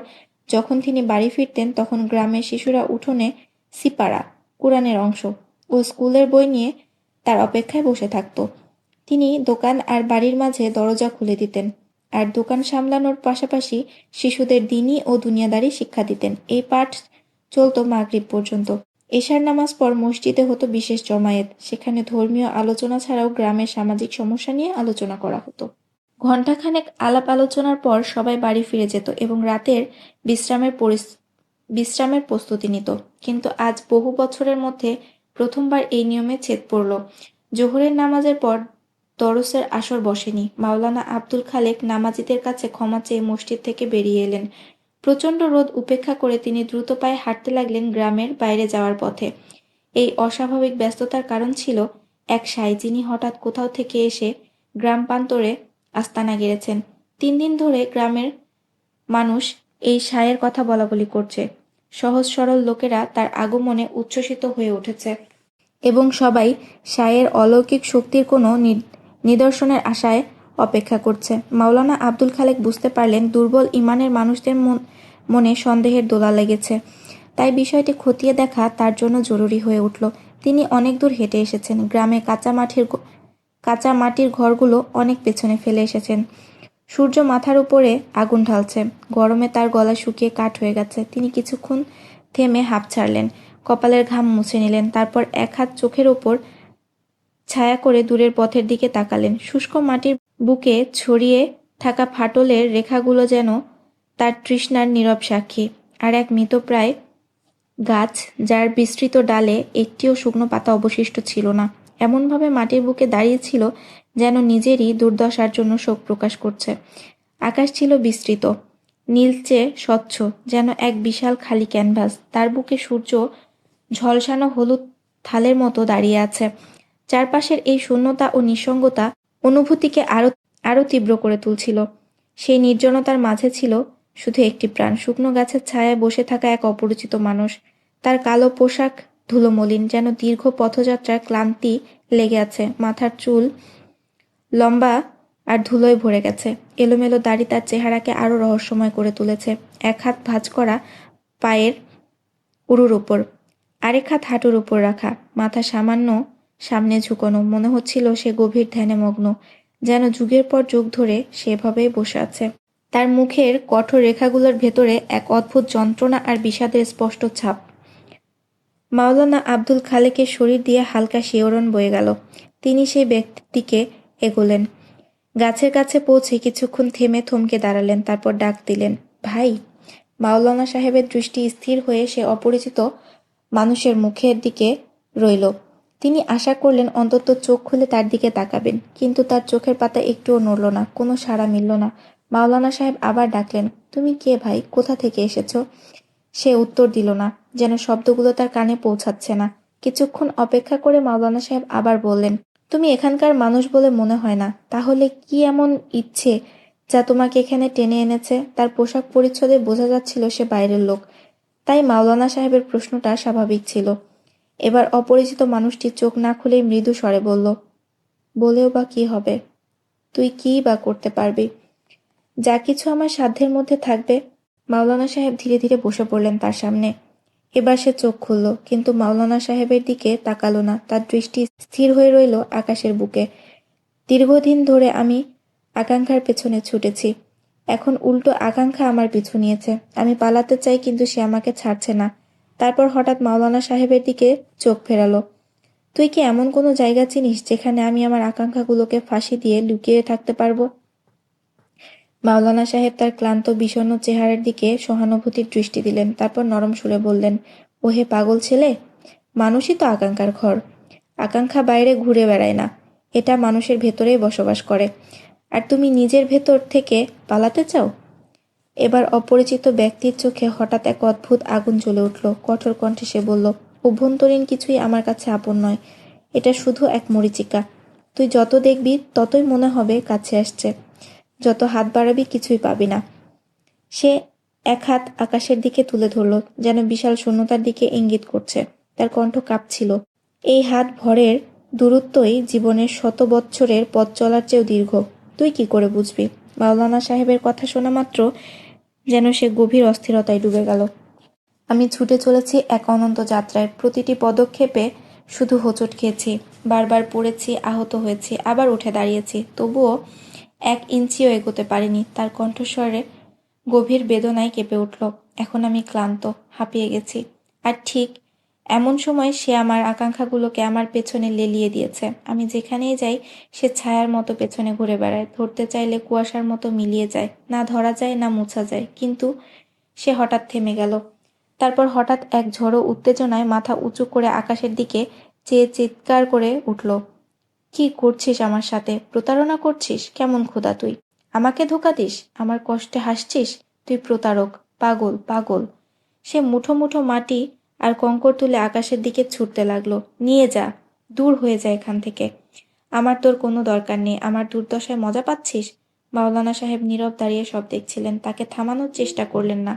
যখন তিনি বাড়ি ফিরতেন, তখন গ্রামের শিশুরা উঠোনে সিপারা, কোরআনের অংশ ও স্কুলের বই নিয়ে তার অপেক্ষায় বসে থাকত। তিনি দোকান আর বাড়ির মাঝে দরজা খুলে দিতেন, আর দোকান সামলানোর পাশাপাশি শিশুদের দ্বীনি ও দুনিয়াদারি শিক্ষা দিতেন। এই পাঠ চলত মাগরিব পর্যন্ত। এশার নামাজ পর মসজিদে হতো বিশেষ জমায়েত। সেখানে ধর্মীয় আলোচনা ছাড়াও গ্রামের সামাজিক সমস্যা নিয়ে আলোচনা করা হতো। ঘণ্টাখানেক আলাপ আলোচনার পর সবাই বাড়ি ফিরে যেত এবং রাতের বিশ্রামের প্রস্তুতি নিত। কিন্তু আজ বহু বছরের মধ্যে প্রথমবার এই নিয়মে ছেদ পড়ল। জোহরের নামাজের পর দরসের আসর বসেনি। মাওলানা আব্দুল খালেক নামাজীদের কাছে ক্ষমা চেয়ে মসজিদ থেকে বেরিয়ে এলেন। প্রচণ্ড রোদ উপেক্ষা করে তিনি দ্রুত পায়ে হাঁটতে লাগলেন গ্রামের বাইরে যাওয়ার পথে। এই অস্বাভাবিক ব্যস্ততার কারণ ছিল এক সাই, যিনি হঠাৎ কোথাও থেকে এসে গ্রাম প্রান্তরে আস্তানা গেড়েছেন। 3 দিন ধরে গ্রামের মানুষ এই সায়ের কথা বলাবলি করছে। সহজ সরল লোকেরা তার আগমনে উচ্ছ্বসিত হয়ে উঠেছে এবং সবাই সায়ের অলৌকিক শক্তির কোনো নিদর্শনের আশায় অপেক্ষা করছে। মাওলানা আব্দুল খালেক বুঝতে পারলেন দুর্বল ইমানের মানুষদের মনে সন্দেহের দোলা লেগেছে, তাই বিষয়টি খতিয়ে দেখা তার জন্য জরুরি হয়ে উঠল। তিনি অনেক দূর হেঁটে এসেছেন, গ্রামে কাঁচা মাটির ঘরগুলো অনেক পেছনে ফেলে এসেছেন। সূর্য মাথার উপরে আগুন ঢালছে, গরমে তার গলা শুকিয়ে কাঠ হয়ে গেছে। তিনি কিছুক্ষণ থেমে হাঁপ ছাড়লেন, কপালের ঘাম মুছে নিলেন, তারপর এক হাত চোখের ওপর ছায়া করে দূরের পথের দিকে তাকালেন। শুষ্ক মাটির বুকে ছড়িয়ে থাকা ফাটলের রেখাগুলো যেন তার তৃষ্ণার নীরব সাক্ষী। আর এক মৃতপ্রায় গাছ, যার বিস্তৃত ডালে একটিও শুকনো পাতা অবশিষ্ট ছিল না, এমনভাবে মাটির বুকে দাঁড়িয়েছিল যেন নিজেরই দুর্দশার জন্য শোক প্রকাশ করছে। আকাশ ছিল বিস্তৃত, নীলচে স্বচ্ছ, যেন এক বিশাল খালি ক্যানভাস। তার বুকে সূর্য ঝলসানো হলুদ থালের মতো দাঁড়িয়ে আছে। চারপাশের এই শূন্যতা ও নিঃসঙ্গতা অনুভূতিকে আরো তীব্র করে তুলছিল। সেই নির্জনতার মাঝে ছিল শুধু একটি প্রাণ, শুকনো গাছের ছায়ায় বসে থাকা এক অপরিচিত মানুষ। তার কালো পোশাক ধুলোমলিন, যেন দীর্ঘ পথযাত্রার ক্লান্তি লেগে আছে। মাথার চুল লম্বা আর ধুলোয় ভরে গেছে। এলোমেলো দাড়ি তার চেহারাকে আরো রহস্যময় করে তুলেছে। এক হাত ভাঁজ করা পায়ের উরুর উপর, আরেক হাত হাঁটুর উপর রাখা, মাথা সামান্য সামনে ঝুঁকোনো। মনে হচ্ছিল সে গভীর ধ্যানে মগ্ন, যেন যুগের পর যুগ ধরে সেভাবেই বসে আছে। তার মুখের কঠোর রেখাগুলোর ভেতরে এক অদ্ভুত যন্ত্রণা আর বিষাদের স্পষ্ট ছাপ। মাওলানা আব্দুল খালেকের শরীর দিয়ে হালকা শিহরণ বয়ে গেল। তিনি সেই ব্যক্তির দিকে এগোলেন। গাছের কাছে পৌঁছে কিছুক্ষণ থেমে থমকে দাঁড়ালেন, তারপর ডাক দিলেন, ভাই। মাওলানা সাহেবের দৃষ্টি স্থির হয়ে সে অপরিচিত মানুষের মুখের দিকে রইল। তিনি আশা করলেন অন্তত চোখ খুলে তার দিকে তাকাবেন, কিন্তু তার চোখের পাতা একটুও নড়ল না, কোনো সাড়া মিলল না। মাওলানা সাহেব আবার ডাকলেন, তুমি কে ভাই, কোথা থেকে এসেছ? সে উত্তর দিল না, যেন শব্দগুলো তার কানে পৌঁছাচ্ছে না। কিছুক্ষণ অপেক্ষা করে মাওলানা সাহেব আবার বললেন, তুমি এখানকার মানুষ বলে মনে হয় না, তাহলে কি এমন ইচ্ছে যা তোমাকে এখানে টেনে এনেছে? তার পোশাক পরিচ্ছদে বোঝা যাচ্ছিল সে বাইরের লোক, তাই মাওলানা সাহেবের প্রশ্নটা স্বাভাবিক ছিল। এবার অপরিচিত মানুষটি চোখ না খুলেই মৃদু স্বরে বলল, বলেও বা কি হবে, তুই কি বা করতে পারবি? যা কিছু আমার সাধ্যের মধ্যে থাকবে। মাওলানা সাহেব ধীরে ধীরে বসে পড়লেন তার সামনে। এবার সে চোখ খুলল, কিন্তু মাওলানা সাহেবের দিকে তাকালো না। তার দৃষ্টি স্থির হয়ে রইল আকাশের বুকে। দীর্ঘদিন ধরে আমি আকাঙ্ক্ষার পেছনে ছুটেছি, এখন উল্টো আকাঙ্ক্ষা আমার পিছু নিয়েছে। আমি পালাতে চাই, কিন্তু সে আমাকে ছাড়ছে না। তারপর হঠাৎ মাওলানা সাহেবের দিকে চোখ ফেরালো। তুই কি এমন কোনো জায়গা চিনিস যেখানে আমি আমার আকাঙ্ক্ষাগুলোকে ফাঁসি দিয়ে লুকিয়ে থাকতে পারবো? মাওলানা সাহেব তার ক্লান্ত বিষণ্ণ চেহারার দিকে সহানুভূতির দৃষ্টি দিলেন, তারপর নরম সুরে বললেন, ওহে পাগল ছেলে, মানুষই তো আকাঙ্ক্ষার ঘর। আকাঙ্ক্ষা বাইরে ঘুরে বেড়ায় না, এটা মানুষের ভেতরেই বসবাস করে। আর তুমি নিজের ভেতর থেকে পালাতে চাও? এবার অপরিচিত ব্যক্তির চোখে হঠাৎ এক অদ্ভুত আগুন জ্বলে উঠল। কঠোর কণ্ঠে সে বলল, অভ্যন্তরীণ কিছুই আমার কাছে আপন নয়, এটা শুধু এক মরীচিকা। তুই যত দেখবি ততই মনে হবে কাছে আসছে, যত হাত বাড়াবি কিছুই পাবি না। সে এক হাত আকাশের দিকে তুলে ধরল, যেন বিশাল শূন্যতার দিকে ইঙ্গিত করছে। তার কণ্ঠ কাঁপছিল। এই হাত ভরের দূরত্বই জীবনের 100 বৎসরের পথ চলার চেয়েও দীর্ঘ। তুই কি করে বুঝবি? মাওলানা সাহেবের কথা শোনা মাত্র যেন সে গভীর অস্থিরতায় ডুবে গেল। আমি ছুটে চলেছি এক অনন্ত যাত্রায়, প্রতিটি পদক্ষেপে শুধু হোঁচট খেয়েছি, বারবার পড়েছি, আহত হয়েছি, আবার উঠে দাঁড়িয়েছি, তবুও 1 ইঞ্চিও এগোতে পারিনি। তার কণ্ঠস্বরে গভীর বেদনায় কেঁপে উঠল। এখন আমি ক্লান্ত, হাঁপিয়ে গেছি। আর ঠিক এমন সময় সে আমার আকাঙ্ক্ষাগুলোকে আমার পেছনে লেলিয়ে দিয়েছে। আমি যেখানেই যাই সে ছায়ার মতো পেছনে ঘুরে বেড়ায়, ধরতে চাইলে কুয়াশার মতো মিলিয়ে যায়, না ধরা যায় না মুছা যায়। কিন্তু সে হঠাৎ থেমে গেল। তারপর হঠাৎ এক ঝড়ো উত্তেজনায় মাথা উঁচু করে আকাশের দিকে চেয়ে চিৎকার করে উঠল, কি করছিস আমার সাথে? প্রতারণা করছিস? কেমন খোদা তুই? আমাকে ধোঁকা দিস? আমার কষ্টে হাসছিস? তুই প্রতারক, পাগল, পাগল। সে মুঠো মুঠো মাটি আর কঙ্কর তুলে আকাশের দিকে ছুটতে লাগলো। নিয়ে যা, দূর হয়ে যা এখান থেকে। আমার তোর কোনো দরকার নেই। আমার দুর্দশায় মজা পাচ্ছিস? মাওলানা সাহেব নীরব দাঁড়িয়ে সব দেখছিলেন, তাকে থামানোর চেষ্টা করলেন না,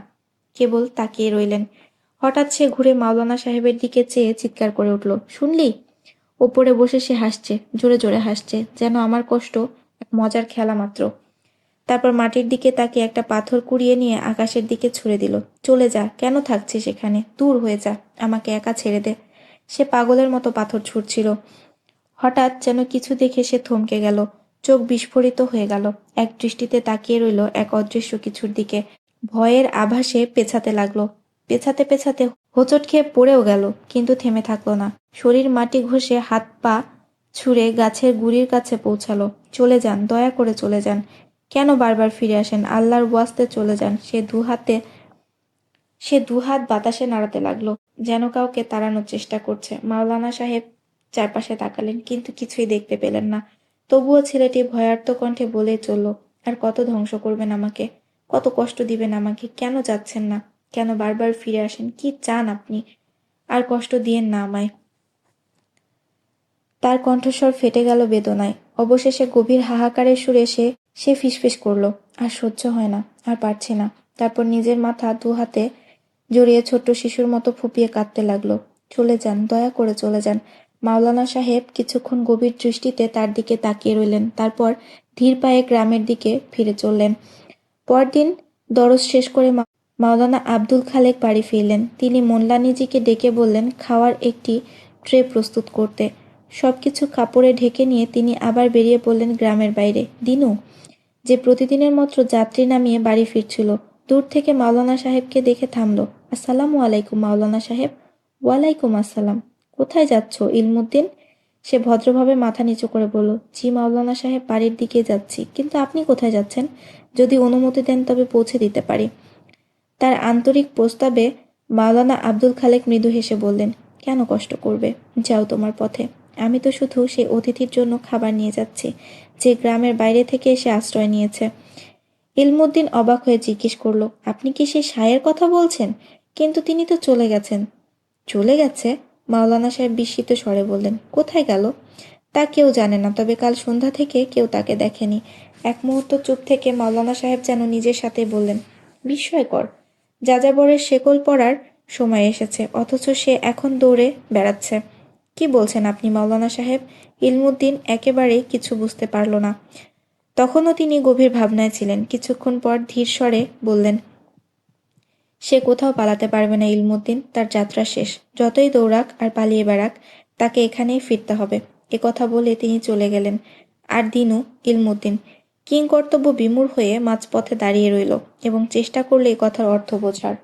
কেবল তাকিয়ে রইলেন। হঠাৎ সে ঘুরে মাওলানা সাহেবের দিকে চেয়ে চিৎকার করে উঠল, শুনলি? ওপরে বসে সে হাসছে, জোরে জোরে হাসছে, যেন আমার কষ্ট এক মজার খেলা মাত্র। তারপর মাটির দিকে তাকিয়ে একটা পাথর কুড়িয়ে নিয়ে আকাশের দিকে ছুঁড়ে দিল। চলে যা, কেন থাকছিস এখানে? দূর হয়ে যা, আমাকে একা ছেড়ে দে। সে পাগলের মতো পাথর ছুঁড়ছিল। হঠাৎ যেন কিছু দেখে সে থমকে গেল, চোখ বিস্ফোরিত হয়ে গেল, এক দৃষ্টিতে তাকিয়ে রইল এক অদৃশ্য কিছুর দিকে। ভয়ের আভাসে পেছাতে লাগলো, পেছাতে পেছাতে হোঁচট খেয়ে পড়েও গেল, কিন্তু থেমে থাকলো না। শরীর মাটি ঘষে হাত পা ছুঁড়ে গাছের গুড়ির কাছে পৌঁছালো। চলে যান, দয়া করে চলে যান। কেন বারবার ফিরে আসেন? আল্লাহর ওয়াস্তে চলে যান। সে দুহাত বাতাসে নাড়াতে লাগলো, যেন কাউকে তাড়ানোর চেষ্টা করছে। মাওলানা সাহেব চারপাশে তাকালেন, কিন্তু কিছুই দেখতে পেলেন না। তবুও ছেলেটি ভয়ার্ত কণ্ঠে বলেই চলল, আর কত ধ্বংস করবেন আমাকে, কত কষ্ট দিবেন আমাকে? কেন যাচ্ছেন না? কেন বারবার ফিরে আসেন? কি চান আপনি? আর কষ্ট দিয়েন না আমায়। তার কণ্ঠস্বর ফেটে গেল বেদনায়। অবশেষে গভীর হাহাকারের সুরে সে ফিসফিস করল, আর সহ্য হয় না, আর পারছি না। তারপর নিজের মাথা দু হাতে জড়িয়ে ছোট্ট শিশুর মতো ফুপিয়ে কাঁদতে লাগলো। চলে যান, দয়া করে চলে যান। মাওলানা সাহেব কিছুক্ষণ গভীর দৃষ্টিতে তার দিকে তাকিয়ে রইলেন, তারপর ধীর পায়ে গ্রামের দিকে ফিরে চললেন। পরদিন দরজ শেষ করে মাওলানা আব্দুল খালেক বাড়ি ফিরলেন। তিনি মোল্লানিজিকে ডেকে বললেন খাওয়ার একটি ট্রে প্রস্তুত করতে। সবকিছু কাপড়ে ঢেকে নিয়ে তিনি আবার বেরিয়ে পড়লেন গ্রামের বাইরে। দিনু, যে প্রতিদিনের মতো যাত্রী নামিয়ে বাড়ি ফিরছিল, দূর থেকে মাওলানা সাহেবকে দেখে থামল। আসসালামু আলাইকুম মাওলানা সাহেব। ওয়ালাইকুম আসসালাম। কোথায় যাচ্ছ ইলমুদ্দিন? সে ভদ্রভাবে মাথা নিচু করে বলল, জি মাওলানা সাহেব, বাড়ির দিকে যাচ্ছি। কিন্তু আপনি কোথায় যাচ্ছেন? যদি অনুমতি দেন তবে পৌঁছে দিতে পারি। তার আন্তরিক প্রস্তাবে মাওলানা আব্দুল খালেক মৃদু হেসে বললেন, কেন কষ্ট করবে? যাও তোমার পথে। আমি তো শুধু সেই অতিথির জন্য খাবার নিয়ে যাচ্ছি, যে গ্রামের বাইরে থেকে এসে আশ্রয় নিয়েছে। ইলমুদ্দিন অবাক হয়ে জিজ্ঞেস করল, আপনি কি সেই সায়ের কথা বলছেন? কিন্তু তিনি তো চলে গেছেন। চলে গেছে? মাওলানা সাহেব বিস্মিত স্বরে বললেন, কোথায় গেল? তা কেউ জানে না, তবে কাল সন্ধ্যা থেকে কেউ তাকে দেখেনি। এক মুহূর্ত চুপ থেকে মাওলানা সাহেব যেন নিজের সাথে বললেন, বিস্ময়কর। যাযাবরের শেকল পরার সময় এসেছে, অথচ সে এখন দৌড়ে বেড়াচ্ছে। কি বলছেন আপনি মাওলানা সাহেব? ইলমুদ্দিন একেবারেই কিছু বুঝতে পারল না। তখনও তিনি গভীর ভাবনায় ছিলেন। কিছুক্ষণ পর ধীর স্বরে বললেন, সে কোথাও পালাতে পারবে না ইলমুদ্দিন, তার যাত্রা শেষ। যতই দৌড়াক আর পালিয়ে বেড়াক, তাকে এখানেই ফিরতে হবে। কথা বলে তিনি চলে গেলেন। আর দিনু, ইলমুদ্দিন কিংকর্তব্য বিমূঢ় হয়ে মাঝপথে দাঁড়িয়ে রইল এবং চেষ্টা করলে কথার অর্থ বোঝার।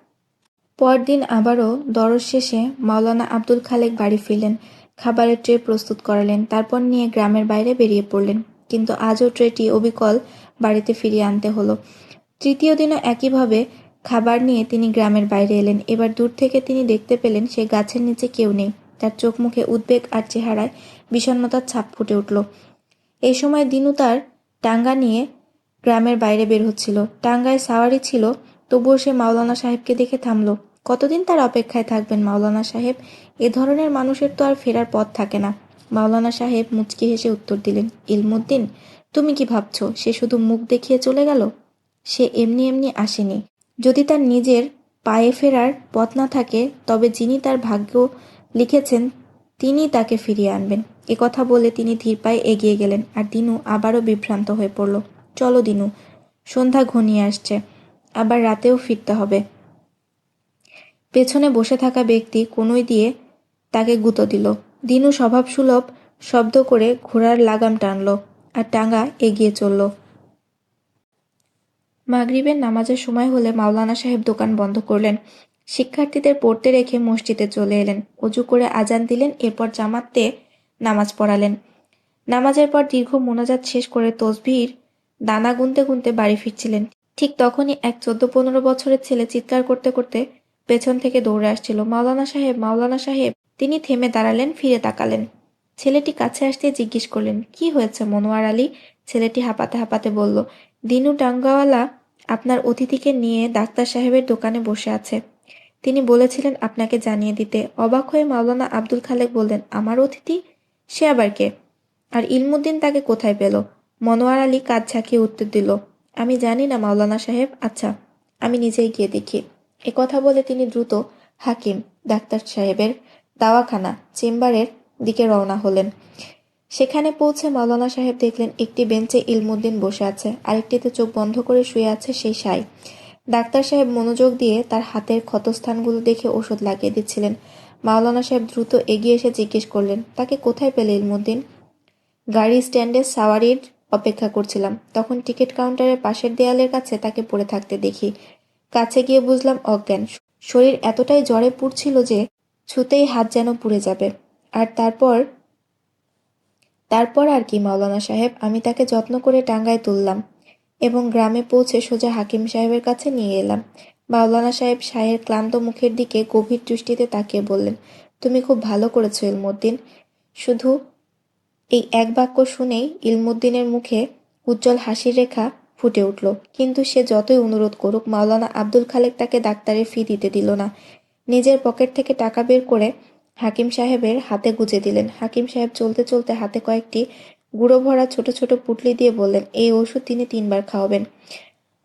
পরদিন আবারও দরজ শেষে মাওলানা আব্দুল খালেক বাড়ি ফিরলেন। খাবারের ট্রে প্রস্তুত করালেন, তারপর নিয়ে গ্রামের বাইরে বেরিয়ে পড়লেন। কিন্তু আজও ট্রেটি অবিকল বাড়িতে ফিরিয়ে আনতে হলো। তৃতীয় দিনও একইভাবে খাবার নিয়ে তিনি গ্রামের বাইরে এলেন। এবার দূর থেকে তিনি দেখতে পেলেন সেই গাছের নিচে কেউ নেই। তার চোখ মুখে উদ্বেগ আর চেহারায় বিষণ্ণতার ছাপ ফুটে উঠল। এই সময় দিনু তার টাঙ্গা নিয়ে গ্রামের বাইরে বের হচ্ছিল। টাঙ্গায় সাওয়ারি ছিল, তবুও সে মাওলানা সাহেবকে দেখে থামল। কতদিন তার অপেক্ষায় থাকবেন মাওলানা সাহেব? এ ধরনের মানুষের তো আর ফেরার পথ থাকে না। মাওলানা সাহেব মুচকি হেসে উত্তর দিলেন, ইলমুদ্দিন, তুমি কি ভাবছ সে শুধু মুখ দেখিয়ে চলে গেল? সে এমনি এমনি আসেনি। যদি তার নিজের পায়ে ফেরার পথ না থাকে, তবে যিনি তার ভাগ্য লিখেছেন তিনিই তাকে ফিরিয়ে আনবেন। কথা বলে তিনি ধীর পায়ে এগিয়ে গেলেন, আর দিনু আবারও বিভ্রান্ত হয়ে পড়ল। চলো দিনু, সন্ধ্যা ঘনিয়ে আসছে, আবার রাতেও ফিরতে হবে। পেছনে বসে থাকা ব্যক্তি কনুই দিয়ে তাকে গুঁতো দিল। দিনু স্বভাবসুলভ শব্দ করে ঘোড়ার লাগাম টানল, আর টাঙ্গা এগিয়ে চলল। মাগরিবের নামাজের সময় হলে মাওলানা সাহেব দোকান বন্ধ করলেন। শিক্ষার্থীদের পড়তে রেখে মসজিদে চলে এলেন। অজু করে আজান দিলেন, এরপর জামাতে নামাজ পড়ালেন। নামাজের পর দীর্ঘ মোনাজাত শেষ করে তসবির দানা গুনতে গুনতে বাড়ি ফিরছিলেন। ঠিক তখনই এক 14-15 বছরের ছেলে চিৎকার করতে করতে পেছন থেকে দৌড়ে আসছিল, মাওলানা সাহেব, মাওলানা সাহেব। তিনি থেমে দাঁড়ালেন, ফিরে তাকালেন। ছেলেটি কাছে আসতে জিজ্ঞেস করলেন, কি হয়েছে মনোয়ার আলী? ছেলেটি হাঁপাতে হাঁপাতে বলল, দিনু টাঙ্গাওয়ালা আপনার অতিথিকে নিয়ে ডাক্তার সাহেবের দোকানে বসে আছে। তিনি বলেছিলেন আপনাকে জানিয়ে দিতে। অবাক হয়ে মাওলানা আব্দুল খালেক বললেন, আমার অতিথি? সে আবার কে? আর ইলমুদ্দিন তাকে কোথায় পেল? মনোয়ার আলী কাঁধ ঝাঁকিয়ে উত্তর দিল, আমি জানি না মাওলানা সাহেব, আচ্ছা আমি নিজেই গিয়ে দেখি। একথা বলে তিনি দ্রুত হাকিম ডাক্তার সাহেবের দাওয়াখানা চেম্বারের দিকে রওনা হলেন। সেখানে পৌঁছে মাওলানা সাহেব দেখলেন একটি বেঞ্চে ইলমুদ্দিন বসে আছে, আরেকটিতে চোখ বন্ধ করে শুয়ে আছে সেই সাই। ডাক্তার সাহেব মনোযোগ দিয়ে তার হাতের ক্ষতস্থানগুলো দেখে ওষুধ লাগিয়ে দিচ্ছিলেন। মাওলানা সাহেব দ্রুত এগিয়ে এসে জিজ্ঞেস করলেন, তাকে কোথায় পেলে ইলমুদ্দিন? গাড়ি স্ট্যান্ডে সাওয়ারির অপেক্ষা করছিলাম, তখন টিকিট কাউন্টারের পাশের দেয়ালের কাছে তাকে পড়ে থাকতে দেখি। কাছে গিয়ে বুঝলাম অজ্ঞান। শরীর এতটাই জ্বরে পুড়ছিল যে ছুতেই হাত যেন পুড়ে যাবে। আর তারপর আর কি মাওলানা সাহেব, আমি তাকে যত্ন করে টাঙ্গায় তুললাম এবং গ্রামে পৌঁছে সোজা হাকিম সাহেবের কাছে নিয়ে এলাম। মাওলানা সাহেব সাহের ক্লান্ত মুখের দিকে গভীর দৃষ্টিতে তাকিয়ে বললেন, তুমি খুব ভালো করেছো ইলমুদ্দিন। শুধু এই এক বাক্য শুনেই ইলমুদ্দিনের মুখে উজ্জ্বল হাসির রেখা ফুটে উঠল। কিন্তু সে যতই অনুরোধ করুক, মাওলানা আব্দুল খালেক তাকে ডাক্তারের ফি দিতে দিল না। নিজের পকেট থেকে টাকা বের করে হাকিম সাহেবের হাতে গুজে দিলেন। হাকিম সাহেব চলতে চলতে হাতে কয়েকটি গুঁড়ো ভরা ছোট ছোট পুঁটলি দিয়ে বললেন, এই ওষুধ তিনি 3 বার খাওয়াবেন।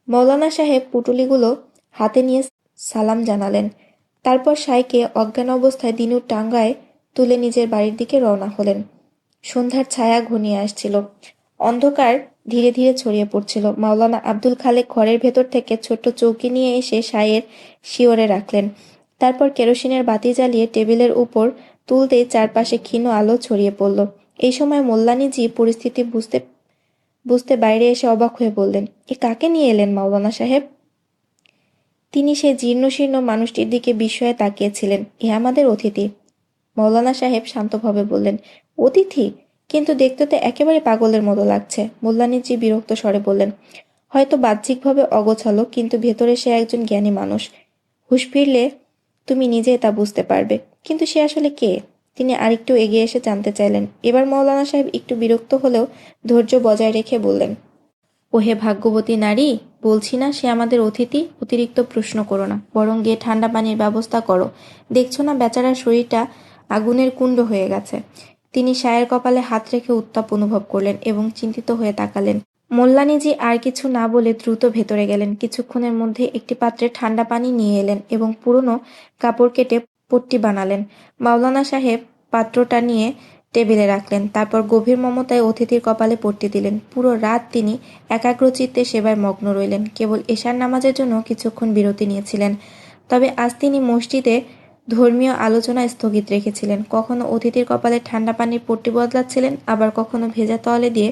মৌলানা সাহেব পুঁটুলিগুলো হাতে নিয়ে সালাম জানালেন। তারপর সাইকে অজ্ঞান অবস্থায় দিনুর টাঙ্গায় তুলে নিজের বাড়ির দিকে রওনা হলেন। সন্ধ্যার ছায়া ঘনিয়ে আসছিল, অন্ধকার ধীরে ধীরে ছড়িয়ে পড়ছিল। মাওলানা আব্দুল খালেক ঘরের ভেতর থেকে ছোট্ট চৌকি নিয়ে এসে সাইয়ের শিওরে রাখলেন। তারপর কেরোসিনের বাতি জ্বালিয়ে টেবিলের উপর তুলতেই চারপাশে ক্ষীণ আলো ছড়িয়ে পড়ল। এই সময় মোল্লানিজি পরিস্থিতি বুঝতে বাইরে এসে অবাক হয়ে বললেন, এ কাকে নিয়ে এলেন মাওলানা সাহেব? তিনি সেই জীর্ণশীর্ণ মানুষটির দিকে বিস্ময়ে তাকিয়েছিলেন। এ আমাদের অতিথি। মৌলানা সাহেব শান্তভাবে বললেন, অতিথি? কিন্তু দেখতে তো একেবারে পাগলের মতো লাগছে। মোল্লানিজি বিরক্ত স্বরে বললেন, হয়তো বাহ্যিকভাবে অগোছালো, কিন্তু ভেতরে সে একজন জ্ঞানী মানুষ। হুঁশ ফিরলে তুমি নিজে তা বুঝতে পারবে। কিন্তু সে আসলে কে? তিনি আরেকটু এগিয়ে এসে জানতে চাইলেন। এবার মৌলানা সাহেব একটু বিরক্ত হলেও ধৈর্য বজায় রেখে বললেন, ওহে ভাগ্যবতী নারী, বলছি না সে আমাদের অতিথি? অতিরিক্ত প্রশ্ন করো না, বরং গিয়ে ঠান্ডা পানির ব্যবস্থা করো। দেখছো না বেচারার শরীরটা আগুনের কুণ্ড হয়ে গেছে। তিনি সায়ের কপালে হাত রেখে উত্তাপ অনুভব করলেন এবং চিন্তিত হয়ে তাকালেন। মোল্লানিজি আর কিছু না বলে দ্রুত ভেতরে গেলেন। কিছুক্ষণের মধ্যে একটি পাত্রে ঠান্ডা পানি নিয়ে এলেন এবং পুরনো কাপড় কেটে পট্টি বানালেন। মাওলানা সাহেব পাত্রটা নিয়ে টেবিলে রাখলেন। তারপর গভীর মমতায় অতিথির কপালে পট্টি দিলেন। পুরো রাত তিনি একাগ্রচিত্তে সেবায় মগ্ন রইলেন। কেবল এশার নামাজের জন্য কিছুক্ষণ বিরতি নিয়েছিলেন। তবে আজ তিনি মসজিদে ধর্মীয় আলোচনা স্থগিত রেখেছিলেন। কখনো অতিথির কপালে ঠান্ডা পানির পট্টি বদলাচ্ছিলেন, আবার কখনো ভেজা তোয়ালে দিয়ে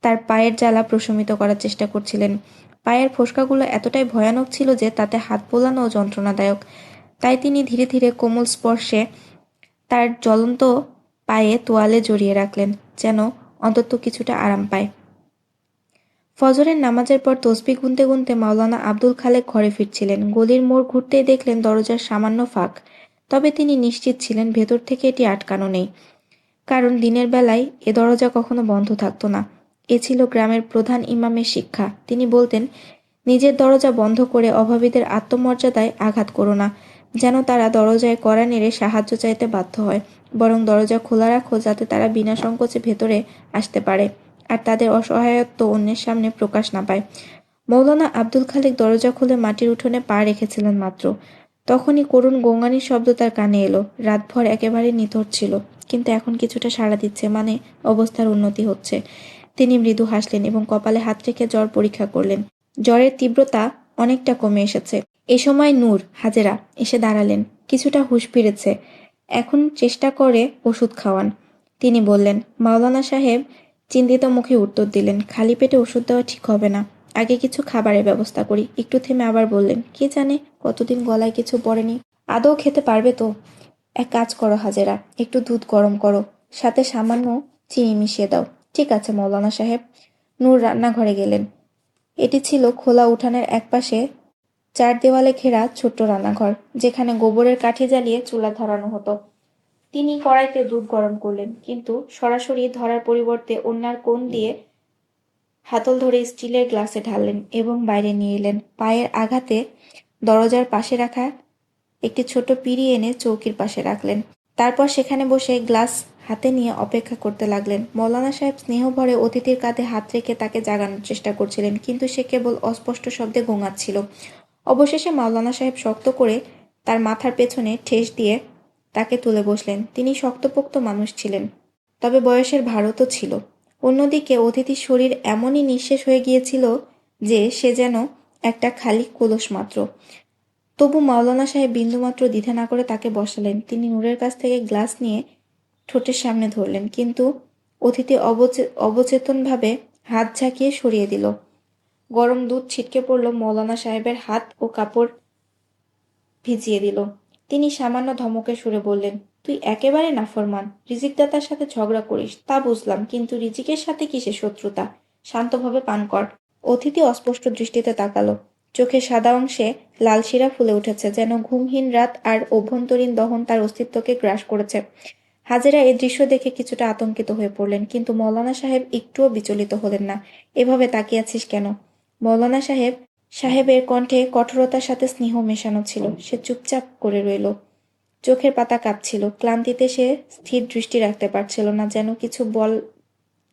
তার পায়ের জ্বালা প্রশমিত করার চেষ্টা করছিলেন। পায়ের ফোসকাগুলো এতটাই ভয়ানক ছিল যে তাতে হাত বোলানোও যন্ত্রণাদায়ক। তাই তিনি ধীরে ধীরে কোমল স্পর্শে তার জ্বলন্ত পায়ে তোয়ালে জড়িয়ে রাখলেন, যেন অন্তত কিছুটা আরাম পায়। ফজরের নামাজের পর তসবিহ গুনতে গুনতে মাওলানা আব্দুল খালেক ঘরে ফিরছিলেন। গলির মোড় ঘুরতেই দেখলেন দরজার সামান্য ফাঁক। তবে তিনি নিশ্চিত ছিলেন ভেতর থেকে এটি আটকানো নেই, কারণ দিনের বেলায় এ দরজা কখনো বন্ধ থাকত না। এ ছিল গ্রামের প্রধান ইমামের শিক্ষা। তিনি বলতেন, নিজের দরজা বন্ধ করে অভাবীদের আত্মমর্যাদায় আঘাত করো না, যেন তারা দরজায় কড়া নেড়ে সাহায্য চাইতে বাধ্য হয়। বরং দরজা খোলা রাখো, যাতে তারা বিনা সংকোচে ভেতরে আসতে পারে আর তাদের অসহায়ত্ব অন্যের সামনে প্রকাশ না পায়। মৌলানা আব্দুল খালেক দরজা খুলে মাটির উঠোনে পা রেখেছিলেন মাত্র, তখনই করুণ গোঙানির শব্দ তার কানে এলো। রাতভর একেবারে নিথর ছিল, কিন্তু এখন কিছুটা সাড়া দিচ্ছে, মানে অবস্থার উন্নতি হচ্ছে। তিনি মৃদু হাসলেন এবং কপালে হাত রেখে জ্বর পরীক্ষা করলেন। জ্বরের তীব্রতা অনেকটা কমে এসেছে। এ সময় নূর হাজেরা এসে দাঁড়ালেন। কিছুটা হুঁশ ফিরেছে। এখন চেষ্টা করে ওষুধ খাওয়ান, তিনি বললেন। মাওলানা সাহেব চিন্তিত মুখে উত্তর দিলেন, খালি পেটে ওষুধ দেওয়া ঠিক হবে না, আগে কিছু খাবারের ব্যবস্থা করি। একটু থেমে আবার বললেন, কে জানে কতদিন গলায় কিছু পড়েনি, আদৌ খেতে পারবে তো? এক কাজ করো হাজেরা, একটু দুধ গরম করো, সাথে সামান্য চিনি মিশিয়ে দাও। ঠিক আছে মৌলানা সাহেব। নূর রান্নাঘরে গেলেন। এটি ছিল খোলা উঠানের একপাশে 4 দেওয়ালে ঘেরা ছোট্ট রান্নাঘর, যেখানে গোবরের কাঠি জ্বালিয়ে চুলা ধরানো হতো। তিনি কড়াইতে দুধ গরম করলেন, কিন্তু সরাসরি ধরার পরিবর্তে অন্যার কোণ দিয়ে হাতল ধরে স্টিলের গ্লাসে ঢাললেন এবং বাইরে নিয়ে এলেন। পায়ের আঘাতে দরজার পাশে রাখা একটি ছোট পিঁড়ি এনে চৌকির পাশে রাখলেন। তারপর সেখানে বসে গ্লাস হাতে নিয়ে অপেক্ষা করতে লাগলেন। মৌলানা সাহেব স্নেহ ভরে অতিথির কাঁধে হাত রেখে তাকে জাগানোর চেষ্টা করছিলেন, কিন্তু সে কেবল অস্পষ্ট শব্দে গোঙাচ্ছিল। অবশেষে মাওলানা সাহেব শক্ত করে তার মাথার পেছনে ঠেস দিয়ে তাকে তুলে বসলেন। তিনি শক্তপোক্ত মানুষ ছিলেন, তবে বয়সের ভারও তো ছিল। অন্যদিকে অতিথির শরীর এমনই নিঃশেষ হয়ে গিয়েছিল যে সে যেন একটা খালি কলস মাত্র। তবু মাওলানা সাহেব বিন্দুমাত্র দ্বিধা না করে তাকে বসালেন। তিনি নূরের কাছ থেকে গ্লাস নিয়ে ঠোঁটের সামনে ধরলেন, কিন্তু অতিথি অবচেতনভাবে হাত ঝাঁকিয়ে সরিয়ে দিল। গরম দুধ ছিটকে পড়ল মৌলানা সাহেবের হাত ও কাপড় ভিজিয়ে দিল। তিনি সামান্য ধমকে সুরে বললেন, তুই একেবারে নাফরমান। রিজিকদাতার সাথে ঝগড়া করিস তা বুঝলাম, কিন্তু রিজিকের সাথে কিসের শত্রুতা? শান্তভাবে পান কর। অতিথি অস্পষ্ট দৃষ্টিতে তাকালো। চোখের সাদা অংশে লাল শিরা ফুলে উঠেছে, যেন ঘুমহীন রাত আর অভ্যন্তরীণ দহন তার অস্তিত্বকে গ্রাস করেছে। হাজেরা এই দৃশ্য দেখে কিছুটা আতঙ্কিত হয়ে পড়লেন, কিন্তু মৌলানা সাহেব একটুও বিচলিত হলেন না। এভাবে তাকিয়ে আছিস কেন? মৌলানা সাহেবের কণ্ঠে কঠোরতার সাথে স্নেহ মেশানো ছিল। সে চুপচাপ করে রইল। চোখের পাতা কাঁপছিল। ক্লান্তিতে সে স্থির দৃষ্টি রাখতে পারছিল না, যেন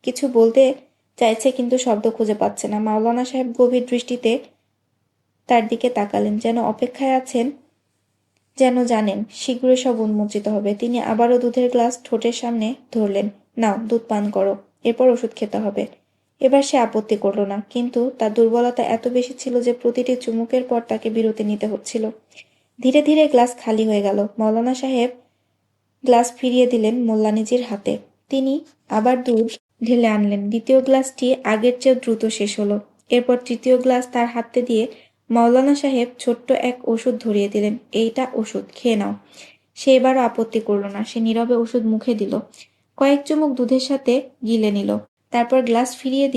কিছু বলতে চাইছে কিন্তু শব্দ খুঁজে পাচ্ছে না। মাওলানা সাহেব গভীর দৃষ্টিতে তার দিকে তাকালেন, যেন অপেক্ষায় আছেন, যেন জানেন শীঘ্রই সব উন্মোচিত হবে। তিনি আবারও দুধের গ্লাস ঠোঁটের সামনে ধরলেন। নাও, দুধ পান করো, এরপর ওষুধ খেতে হবে। এবার সে আপত্তি করল না, কিন্তু তার দুর্বলতা এত বেশি ছিল যে প্রতিটি চুমুকের পর তাকে বিরতি নিতে হচ্ছিল। ধীরে ধীরে গ্লাস খালি হয়ে গেল। মৌলানা সাহেব গ্লাস ফিরিয়ে দিলেন মোল্লানিজির হাতে। তিনি আবার দুধ ঢেলে আনলেন। দ্বিতীয় গ্লাসটি আগের চেয়েও দ্রুত শেষ হলো। এরপর তৃতীয় গ্লাস তার হাতে দিয়ে মৌলানা সাহেব ছোট্ট এক ওষুধ ধরিয়ে দিলেন। এইটা ওষুধ, খেয়ে নাও। সে এবারও আপত্তি করল না। সে নীরবে ওষুধ মুখে দিল, কয়েক চুমুক দুধের সাথে গিলে নিল। তারপর গ্লাস ফিরিয়ে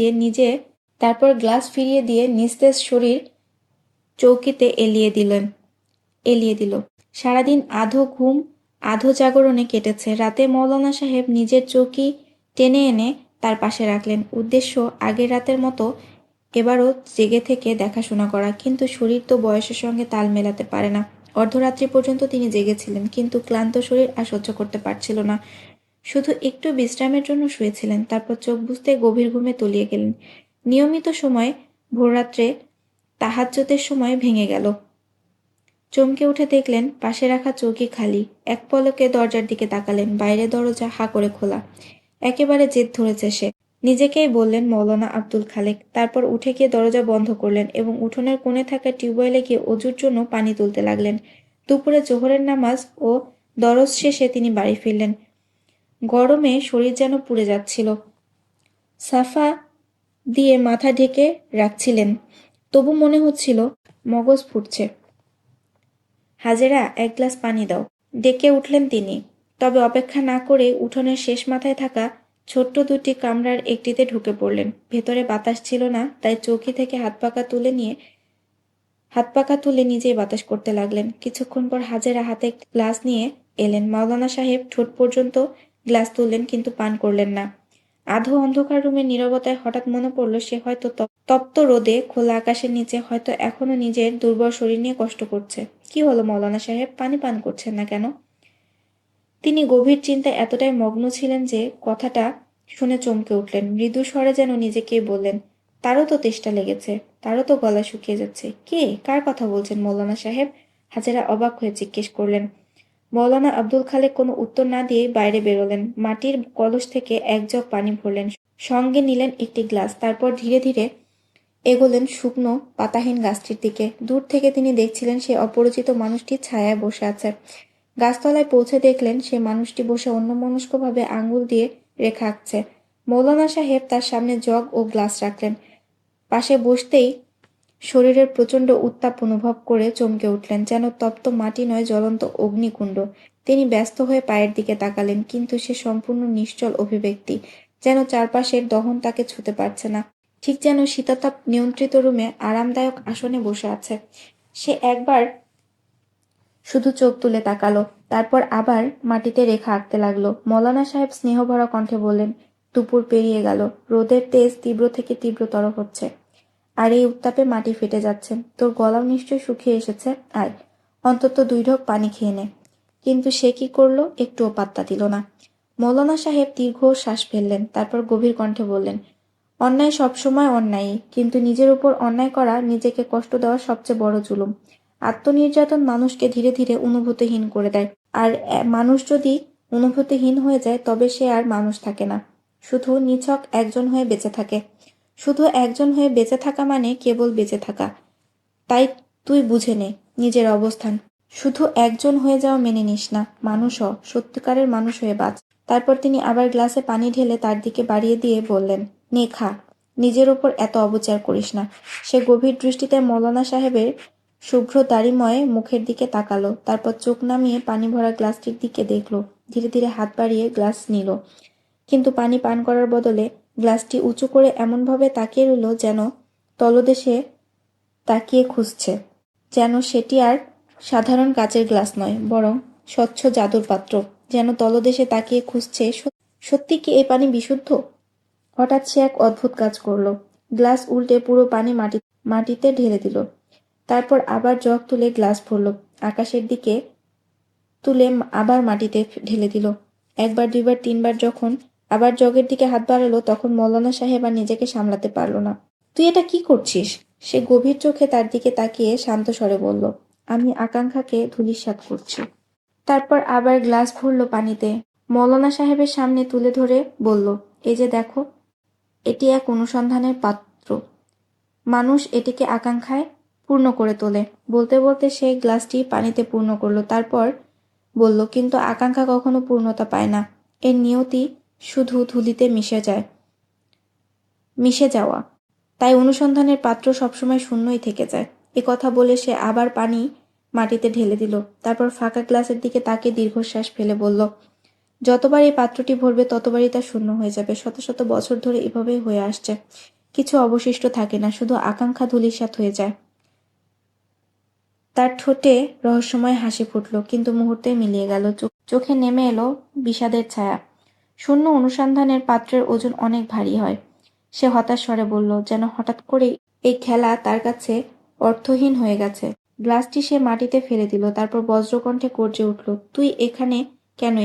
দিয়ে নিস্তেজ শরীর চৌকিতে এলিয়ে দিল। সারাদিন আধো ঘুম আধো জাগরণে কেটেছে। রাতে মৌলানা সাহেব নিজের চৌকি টেনে এনে তার পাশে রাখলেন। উদ্দেশ্য আগের রাতের মতো এবারও জেগে থেকে দেখাশোনা করা, কিন্তু শরীর তো বয়সের সঙ্গে তাল মেলাতে পারে না। অর্ধরাত্রি পর্যন্ত তিনি জেগেছিলেন, কিন্তু ক্লান্ত শরীর আর সহ্য করতে পারছিল না। শুধু একটু বিশ্রামের জন্য শুয়েছিলেন, তারপর চোখ বুজতে গভীর ঘুমে তলিয়ে গেলেন। নিয়মিত সময় ভোররাত্রে তাহাজ্জুদের সময় ভেঙে গেল। চমকে উঠে দেখলেন পাশে রাখা চৌকি খালি। এক পলকে দরজার দিকে তাকালেন। বাইরে দরজা হা করে খোলা। একেবারে জেদ ধরেছে সে। নিজেকেই বললেন মৌলানা আব্দুল খালেক। তারপর উঠে গিয়ে দরজা বন্ধ করলেন এবং উঠোনের কোণে থাকা টিউবওয়েলে গিয়ে অজুর জন্য পানি তুলতে লাগলেন। দুপুরে জোহরের নামাজ ও দরজ শেষে তিনি বাড়ি ফিরলেন। গরমে শরীর যেন পুড়ে যাচ্ছিল। সাফা দিয়ে মাথা ঢেকে রাখছিলেন, তবু মনে হচ্ছিল মগজ ফুটছে। হাজেরা, এক গ্লাস পানি দাও, ডেকে উঠলেন তিনি। তবে অপেক্ষা না করে উঠোনের শেষ মাথায় থাকা ছোট্ট দুটি কামরার একটিতে ঢুকে পড়লেন। ভেতরে বাতাস ছিল না, তাই চৌকি থেকে হাত পাকা তুলে নিজেই বাতাস করতে লাগলেন। কিছুক্ষণ পর হাজেরা হাতে গ্লাস নিয়ে এলেন। মাওলানা সাহেব ঠোঁট পর্যন্ত গ্লাস তুললেন, কিন্তু পান করলেন না। আধো অন্ধকার রুমের নীরবতায় হঠাৎ মনে পড়ল সে হয়তো তপ্ত রোদে খোলা আকাশের নিচে হয়তো এখনো নিজের দুর্বল শরীর নিয়ে কষ্ট করছে। কি হলো মৌলানা সাহেব, পানি পান করছেন না কেন? তিনি গভীর চিন্তায় এতটাই মগ্ন ছিলেন যে কথাটা শুনে চমকে উঠলেন। মৃদু স্বরে যেন নিজেকেই বললেন, তারও তো তেষ্টা লেগেছে, তারও তো গলা শুকিয়ে যাচ্ছে। কে, কার কথা বলছেন মৌলানা সাহেব? হাজেরা অবাক হয়ে জিজ্ঞেস করলেন। মৌলানা আব্দুল খালেক কোনো উত্তর না দিয়েই বাইরে বেরোলেন। মাটির কলস থেকে এক জগ পানি ভরলেন, সঙ্গে নিলেন একটি গ্লাস। তারপর ধীরে ধীরে এগোলেন শুকনো পাতাহীন গাছটির দিকে। দূর থেকে তিনি দেখছিলেন সে অপরিচিত মানুষটি ছায়ায় বসে আছে। গাছতলায় পৌঁছে দেখলেন সে মানুষটি বসে অন্যমনস্কভাবে আঙুল দিয়ে রেখা আঁকছে। মৌলানা সাহেব তার সামনে জগ ও গ্লাস রাখলেন। পাশে বসতেই শরীরের প্রচণ্ড উত্তাপ অনুভব করে চমকে উঠলেন, যেন তপ্ত মাটি নয়, জ্বলন্ত অগ্নিকুণ্ড। তিনি ব্যস্ত হয়ে পায়ের দিকে তাকালেন, কিন্তু সে সম্পূর্ণ নিশ্চল অভিব্যক্তি, যেন চারপাশের দহন তাকে ছুঁতে পারছে না। ঠিক যেন শীতাতাপ নিয়ন্ত্রিত রুমে আরামদায়ক আসনে বসে আছে। সে একবার শুধু চোখ তুলে তাকালো, তারপর আবার মাটিতে রেখা আঁকতে লাগলো। মৌলানা সাহেব স্নেহভরা কণ্ঠে বললেন, দুপুর পেরিয়ে গেল, রোদের তেজ তীব্র থেকে তীব্রতর হচ্ছে, আর এই উত্তাপে মাটি ফেটে যাচ্ছে। তোর গলাও নিশ্চয় শুকিয়ে এসেছে, আয় অন্তত 2 ঢোক পানি খেয়ে নে। কিন্তু সে কি করলো? একটুও পাত্তা দিল না। মৌলানা সাহেব দীর্ঘ শ্বাস ফেললেন, তারপর গভীর কণ্ঠে বললেন, অন্যায় সবসময় অন্যায়ই, কিন্তু নিজের উপর অন্যায় করা, নিজেকে কষ্ট দেওয়া সবচেয়ে বড় জুলুম। আত্মনির্যাতন মানুষকে ধীরে ধীরে অনুভূতিহীন করে দেয়, আর মানুষ যদি অনুভূতিহীন হয়ে যায় তবে সে আর মানুষ থাকে না, শুধু নিছক একজন হয়ে বেঁচে থাকে। শুধু একজন হয়ে বেঁচে থাকা মানে কেবল বেঁচে থাকা। তাই তুই বুঝে নে নিজের অবস্থান। শুধু একজন হয়ে যাওয়া মেনে নিস না, মানুষ হ, সত্যিকারের মানুষ হয়ে বাঁচ। তারপর তিনি আবার গ্লাসে পানি ঢেলে তার দিকে বাড়িয়ে দিয়ে বললেন, নে খা, নিজের ওপর এত অবিচার করিস না। সে গভীর দৃষ্টিতে মৌলানা সাহেবের শুভ্র দাড়িময় মুখের দিকে তাকালো, তারপর চোখ নামিয়ে পানি ভরা গ্লাসটির দিকে দেখলো, ধীরে ধীরে হাত বাড়িয়ে গ্লাস নিল, কিন্তু পানি পান করার বদলে গ্লাসটি উঁচু করে এমনভাবে তাকিয়ে রইল যেন তলদেশে তাকিয়ে খুঁজছে, যেন সেটি আর সাধারণ কাচের গ্লাস নয়, বরং স্বচ্ছ জাদুর পাত্র, যেন তলদেশে তাকিয়ে খুঁজছে সত্যি কি এই পানি বিশুদ্ধ। হঠাৎ সে এক অদ্ভুত কাজ করলো, গ্লাস উল্টে পুরো পানি মাটিতে ঢেলে দিল, তারপর আবার জগ তুলে গ্লাস ভরল, আকাশের দিকে তুলে আবার মাটিতে ঢেলে দিল। একবার, দুইবার, তিনবার যখন আবার জগের দিকে হাত বাড়ালো তখন মৌলানা সাহেব আর নিজেকে সামলাতে পারল না। তুই এটা কি করছিস? সে গভীর চোখে তার দিকে তাকিয়ে শান্ত স্বরে বলল, আমি আকাঙ্ক্ষাকে ধূলিসাৎ করছি। তারপর আবার গ্লাস ভরল পানিতে, মৌলানা সাহেবের সামনে তুলে ধরে বলল, এই যে দেখো, এটি এক অনুসন্ধানের পাত্র, মানুষ এটিকে আকাঙ্ক্ষায় পূর্ণ করে তোলে। বলতে বলতে সে গ্লাসটি পানিতে পূর্ণ করলো, তারপর বলল, কিন্তু আকাঙ্ক্ষা কখনো পূর্ণতা পায় না, এর নিয়তি শুধু ধুলিতে মিশে যাওয়া, তাই অনুসন্ধানের পাত্র সবসময় শূন্যই থেকে যায়। এ কথা বলে সে আবার পানি মাটিতে ঢেলে দিল, তারপর ফাঁকা গ্লাসের দিকে তাকিয়ে দীর্ঘশ্বাস ফেলে বলল, যতবার এই পাত্রটি ভরবে ততবারই তা শূন্য হয়ে যাবে। শত শত বছর ধরে এভাবেই হয়ে আসছে, কিছু অবশিষ্ট থাকে না, শুধু আকাঙ্ক্ষা ধূলিসাৎ হয়ে যায়। তার ঠোঁটে রহস্যময় হাসি ফুটল, কিন্তু মুহূর্তেই মিলিয়ে গেল, চোখে নেমে এলো বিষাদের ছায়া। শূন্য অনুসন্ধানের পাত্রের ওজন অনেক ভারী হয়। সে হতাশ স্বরে বলল, যেন হঠাৎ করেই এই খেলা তার কাছে অর্থহীন হয়ে গেছে। গ্লাসটি সে মাটিতে ফেলে দিল, তারপর বজ্রকণ্ঠে গর্জে উঠল, তুই এখানে কেন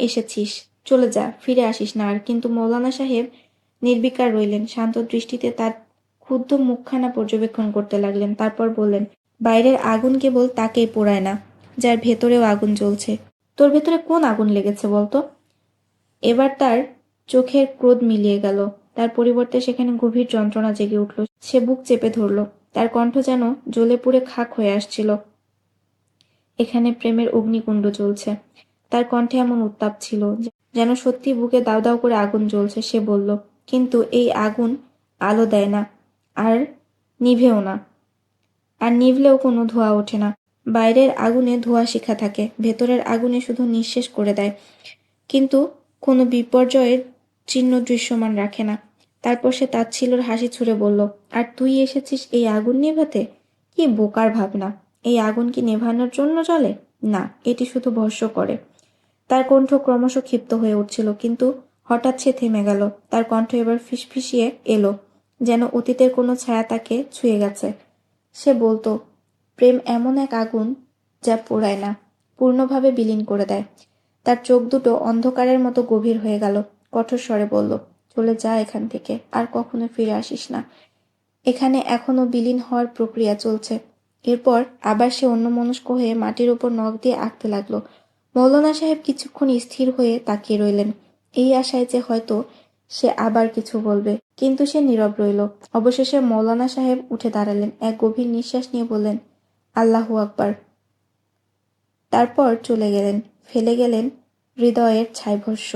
এসেছিস? চলে যা, ফিরে আসিস না আর। কিন্তু মৌলানা সাহেব নির্বিকার রইলেন, শান্ত দৃষ্টিতে তার ক্ষুব্ধ মুখখানা পর্যবেক্ষণ করতে লাগলেন, তারপর বললেন, বাইরের আগুন কেবল তাকেই পোড়ায় না, যার ভেতরেও আগুন জ্বলছে। তোর ভেতরে কোন আগুন লেগেছে বলতো? এবার তার চোখের ক্রোধ মিলিয়ে গেল, তার পরিবর্তে সেখানে গভীর যন্ত্রণা জেগে উঠল। সে বুক চেপে ধরল, তার কণ্ঠ যেন জ্বলে পুড়ে খাক হয়ে আসছিল। এখানে প্রেমের অগ্নিকুণ্ড জ্বলছে। তার কণ্ঠে এমন উত্তাপ ছিল যেন সত্যি বুকে দাউ দাউ করে আগুন জ্বলছে। সে বলল, কিন্তু এই আগুন আলো দেয় না, আর নিভেও না, আর নিভলেও কোনো ধোঁয়া ওঠে না। বাইরের আগুনে ধোঁয়া শিখা থাকে, ভেতরের আগুনে শুধু নিঃশেষ করে দেয়, কিন্তু কোনো বিপর্যয়ের চিহ্ন দৃশ্যমান রাখে না। তারপর সে তাচ্ছিল্যের হাসি ছুড়ে বলল, আর তুই এসেছিস এই আগুন নেভাতে? কি বোকার ভাবনা! এই আগুন কি নেভানোর জন্য জ্বলে? না, এটি শুধু ভস্ম করে। তার কণ্ঠ ক্রমশ ক্ষিপ্ত হয়ে উঠছিল, কিন্তু হঠাৎ সে থেমে গেল। তার কণ্ঠ এবার ফিসফিসিয়ে এলো, যেন অতীতের কোনো ছায়া তাকে ছুঁয়ে গেছে। সে বলতো, প্রেম এমন এক আগুন যা পোড়ায় না, পূর্ণভাবে বিলীন করে দেয়। তার চোখ দুটো অন্ধকারের মতো গভীর হয়ে গেল। কঠোর স্বরে বলল, চলে যা এখান থেকে, আর কখনো ফিরে আসিস না। এখানে এখনো বিলীন হওয়ার প্রক্রিয়া চলছে। এরপর আবার সে অন্যমনস্ক হয়ে মাটির উপর নখ দিয়ে আঁকতে লাগলো। মৌলানা সাহেব কিছুক্ষণ স্থির হয়ে তাকিয়ে রইলেন, এই আশায় যে হয়তো সে আবার কিছু বলবে, কিন্তু সে নীরব রইল। অবশেষে মৌলানা সাহেব উঠে দাঁড়ালেন, এক গভীর নিঃশ্বাস নিয়ে বললেন, আল্লাহু আকবার। তারপর চলে গেলেন, ফেলে গেলেন হৃদয়ের ছাইভস্ম।